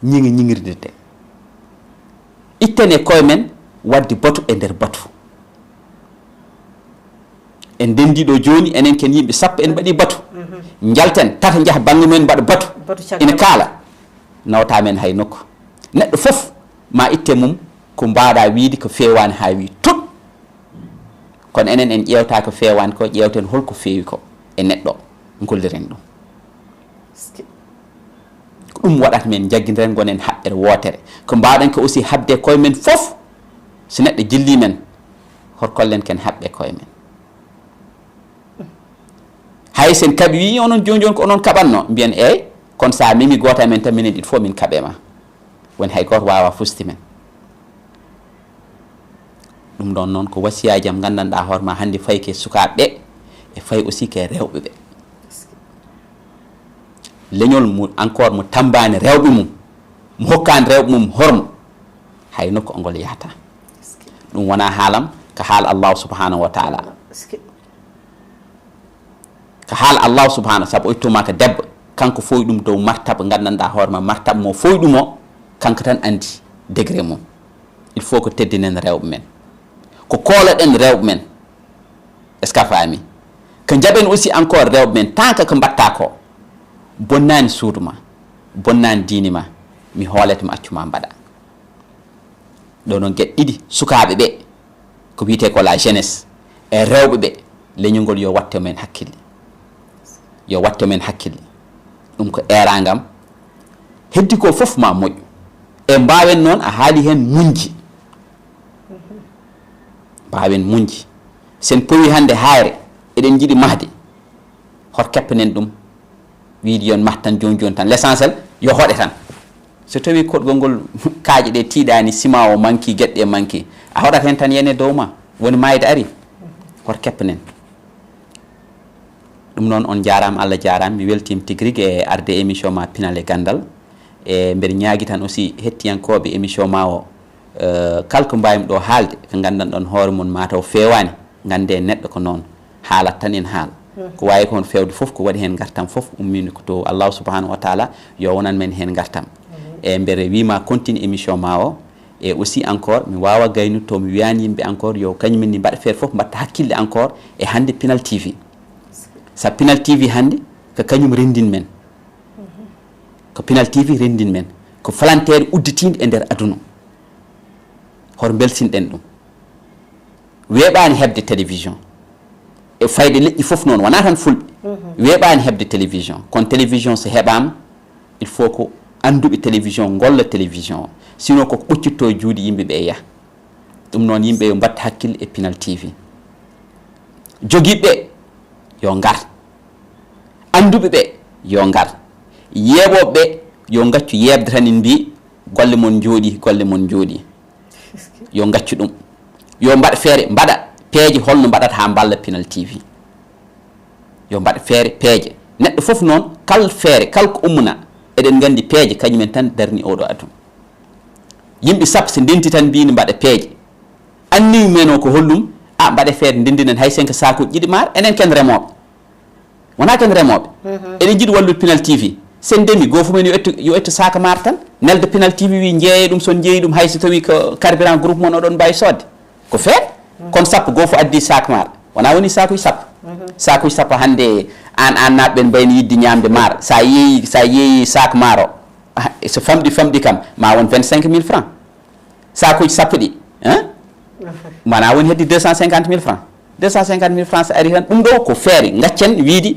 ñiŋirde itten e koye men wadde batu e nder batu en ndendiɗo joni enen ken yimɓe sappo en mbaɗi batu jalten tata jaha banggue men mbaɗa batu ina kaala nawta men hay nokku neɗɗo fof ma itte mum ko mbaɗa wiide ko fewani ha wi tut kono enen en ƴewta ko fewani ko ƴewten holko feewi ko e neɗɗo golliren ɗum ko ɗum waɗata men jagguidiren gonen haɓɓere wotere ko mbaɗen ko aussi habde koye men fof so neɗɗo jilli men horkollen ken haɓɓe koye men hay sen kaɓi wi onon joni ko onon kaɓanno mbiyen eyyi kono sa memi goto men tan minen ɗiɗo fof min kaɓema woni hay goto wawa fusti men ɗum ɗon noon ko wasiyaji am gandanɗa hoorema hannde fayi ke sukaɓeɓe e fayi aussi ke rewɓeɓe leñol mu encore mo tambani rewɓe mum mo hokkani rewɓe mum hormo hay nokku o ngol yahata ɗum wona haalam ko haala allahu subhanahu wa taala ko haala allahu subhanahu saabu o ittuma ko debbo kanko foyi ɗum dow martaba gandanɗa hoorema martaba mo foyi ɗum o kanko tan andi degré mum il faut ko teddinen rewɓe men ko kooloɗen rewɓe men est ce que a faami ko jaɓen aussi encore rewɓe men tant que ko mbatta ko bonnani suudu ma bonnani diini ma mi hooletema accuma mbaɗa ɗo noon gueɗe ɗiɗi sukaɓe ɓe ko wiyete ko la jeunesse e rewɓe ɓe leñolngol yo watte men hakkille yo watte men hakkille ɗum ko eragam heddi ko fof ma moƴƴu e mbawen noon a haali hen muñji mbawen muñji sen powi hande hayre eɗen jiiɗi mahde hot keppanen ɗum wiide yon mahtan joni joni tan l' essentiel yo hoɗe tan so tawi koɗgol ngol kaaƴe ɗe tiiɗani ciment o manqui gueɗɗe e manqui a hoɗat hen tan yene dow ma woni mayde ari hot keppanen ɗum noon on jarama Allah jarama mi weltima tigui rigui e arde émission ma Pinal Gandal e mbeɗa ñaagui tan aussi hettiyankoɓe émission ma o kala ko mbawimi ɗo haalde ko gandanɗon hoore mon mataw fewani gande neɗɗo ko noon haalat tan en haala ko wawi ko on fewde foof ko waɗi hen gartam foof ummini ko to allahu subhanahu wa taala yo wonan men hen gartam e mbere wima continue émission ma o e aussi encore mi wawa gaynude to mi wiyani yimɓe encore yo kañumen ni mbaɗa feere foof mbatta hakkille encore e hande Pinal TV sa Pinal TV hande ko kañum rendin men ko Pinal TV rendin men ko falantere udditinde e nder aduna hoto belsinɗen ɗum weeɓani hebde télévision e fayde leƴƴi fof noon wona tan fulɓe weeɓani hebde télévision kono télévision so heɓama il faut ko anduɓe télévision golla télévision o sinon koko ɓoccitto e juuɗe yimɓeɓe e yaha ɗum noon yimɓe yo mbatta hakkille e Pinal TV joguiɓe yo ngar anduɓeɓe yo ngar yeeɓoɓeɓe yo gaccu yebde tan en mbi golle mon jooɗi golle mon jooɗi yo gaccu ɗum yo mbaɗa feere mbaɗa peeje holno mbaɗata ha balla Pinal TV yo mbaɗa feere peeje neɗɗo foof noon kal feere kala ko ummuna eɗen gandi peeje kañumen tan darni oɗo aduna yimɓe sappo so ndenti tan mbini mbaɗa peeje anniwi men o ko hollum a mbaɗa feere ndendinen hay 5 sakuji ɗiɗi maaro enen ken remoɓe wona ken remoɓe eɗen jiiɗi wallude Pinal TV sen ndemi goto fumen yo ettu saka maaro tan nelde Pinal TV wi jeeye ɗum son jeeyi ɗum hay so tawi ko carburant groupe mon oɗon mbawi sodde ko feere kono sappo goto fo addi sac maaro wona woni sakuji sappo sakuji sappo hande an naɓe ɓen mbayno yidde ñamde maaro sa yeeyi sac maaro so famɗi kam ma won 25 000 francs sakuji sappo ɗi mana woni heddi 250 000 francs 250 000 francs so ari tan ɗum ɗo ko feere gaccen wiide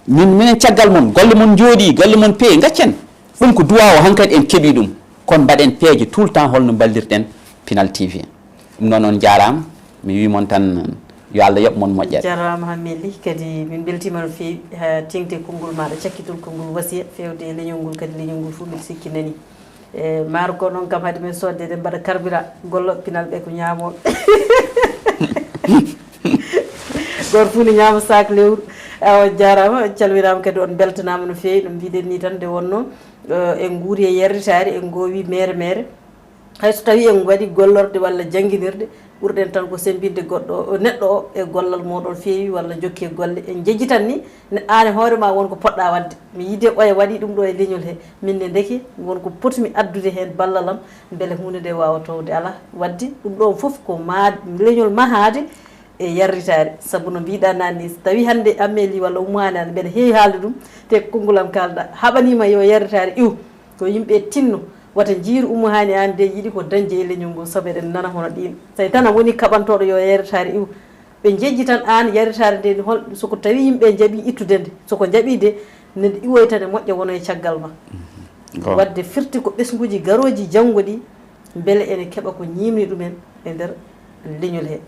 minen caggal mon golle mon jooɗi golle mon peeyi gaccen ɗum ko duwa o hankkadi en keeɓi ɗum kono mbaɗen peeje tout le temps holno ballirɗen Pinal TV ɗum noon on jarama mi wimon tan yo Allah yoɓ mon moƴƴere jarama Hamet LY kadi min beltima no fewi ha tengte konngol maɗa cakkitol konngol wasiya fewde e leñol ngol kadi leñol ngol fof mbiɗa sikki nani e maaro ko noon kam haade men sodde de mbaɗa carburant golloɓe Pinal ɓe ko ñamoɓe goto fuu ne ñaama sac lewru awa jarama calminama kadi on beltanama no fewi no mbiɗen ni tan nde wonno en guuri e yerritade en gowi mere hayso tawi en waɗi gollorde walla jangguinirde ɓurɗen tan ko sembinde goɗɗo neɗɗo o e gollal moɗon feewi walla jokke golle en jejjitan ni an e hoore ma wonko poɗɗa wadde mi yide ɓoye waɗi ɗum ɗo e leñol he minne ndeki wonko potmi addude hen ballalam beele hunde nde wawa towde ala wadde ɗum ɗo foof ko leñol mahade e yarritare saabu no mbiɗa nanni so tawi hande ammeli walla ummani an mbeɗa heewi haalde ɗum te kongulam kalɗa haɓanima yo yarritare iw ko yimɓe tinno wata jiiru ummo hani an de yiiɗi ko dañde e leñol ngol saabu eɗen nana hono ɗin tawi tan a woni kaɓantoɗo yo yarritare iw ɓe jejji tan an yarritare nde hol soko tawi yimɓe jaaɓi ittude nde soko jaaɓi de nde iwoy tan e moƴƴa wono e caggal ma wadde firti ko ɓesguji garoji janggo ɗi beele ene keeɓa ko ñimni ɗumen e nder leñol he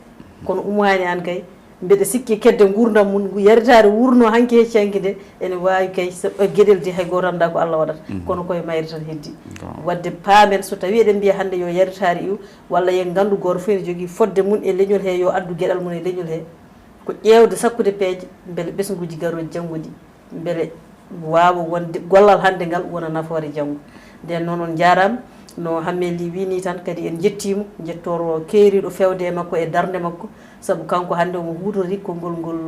kono ummani an kay mbeɗa sikki kedde gurdam mum yaritare wurno hanki hecci hanki nde ene wawi kay gueɗel de hay goto anda ko Allah waɗata kono koye mayre tan heddi wadde paamen so tawi eɗen mbiya hande yo yaritare iw walla yen gandu goto fof ene jogui fodde mum e leñol he yo addu gueɗal mum e leñol he ko ƴewde sakkude peeje beele ɓesguji garoji janggo ɗi beele wawa wonde gollal hande ngal wona nafoore janggo nden noon on jarama no Hamet LY wini tan kadi en jettimo jettoro keeriɗo fewde e makko e darde makko saabu kanko hande omo hutorri konngol ngol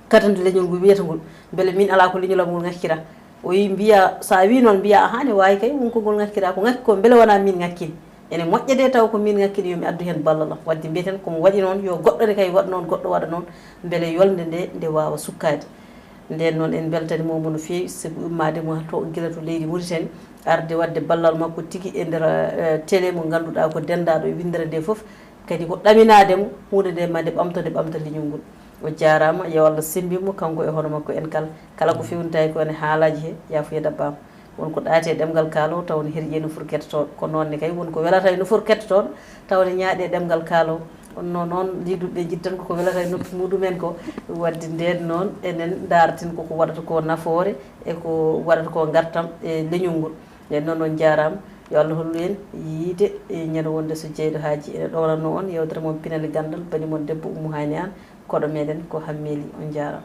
katande leñol ngol wiyata ngol beele min ala ko leñolam ngol ngakkira o wi mbiya sa wi noon mbiya ahane wawi kay wonko ngol ngakkira ko ngakki ko beele wona min ngakkini ene moƴƴede taw ko min ngakkini yomi addu hen ballalam wadde mbiyeten komo waɗi noon yo goɗɗo ne kay waɗa noon goɗɗo waɗa noon beele yolde nde wawa sukkade nden noon en beltani momo no fewi sabu ummade mo to guila to leydi Mauritanie arde wadde ballal makko tigui e nder télé mo ganduɗa ko dendaɗo e Winndere nde foof kadi ko ɗaminademo hunde nde mande ɓamtode ɓamta leñol ngol o jarama yo Allah sembimo kanko e hono makko en kala ko fewnitaki ko ene haalaji he yafuya dabbama wonko ɗaati e ɗemgal kaalowo taw ne herƴi no foti kettotoɗo ko noonne kay wonko welata e no foti kettotoɗo taw ne ñaaɗi e ɗemgal kaalowo onno noon liduɓe jiddan koko welata e noppi muɗumen ko wadde nden noon enen daraten koko waɗata ko nafoore e ko waɗata ko gartam e leñol ngol nden noon on jarama yo Allah hollu en yiide e ñande wonde so jeyɗo haaji ene ɗowanno on yewtere moon Pinal Gandal bani moon debbo Ummou Hani An koɗo meɗen ko Hamet LY on jarama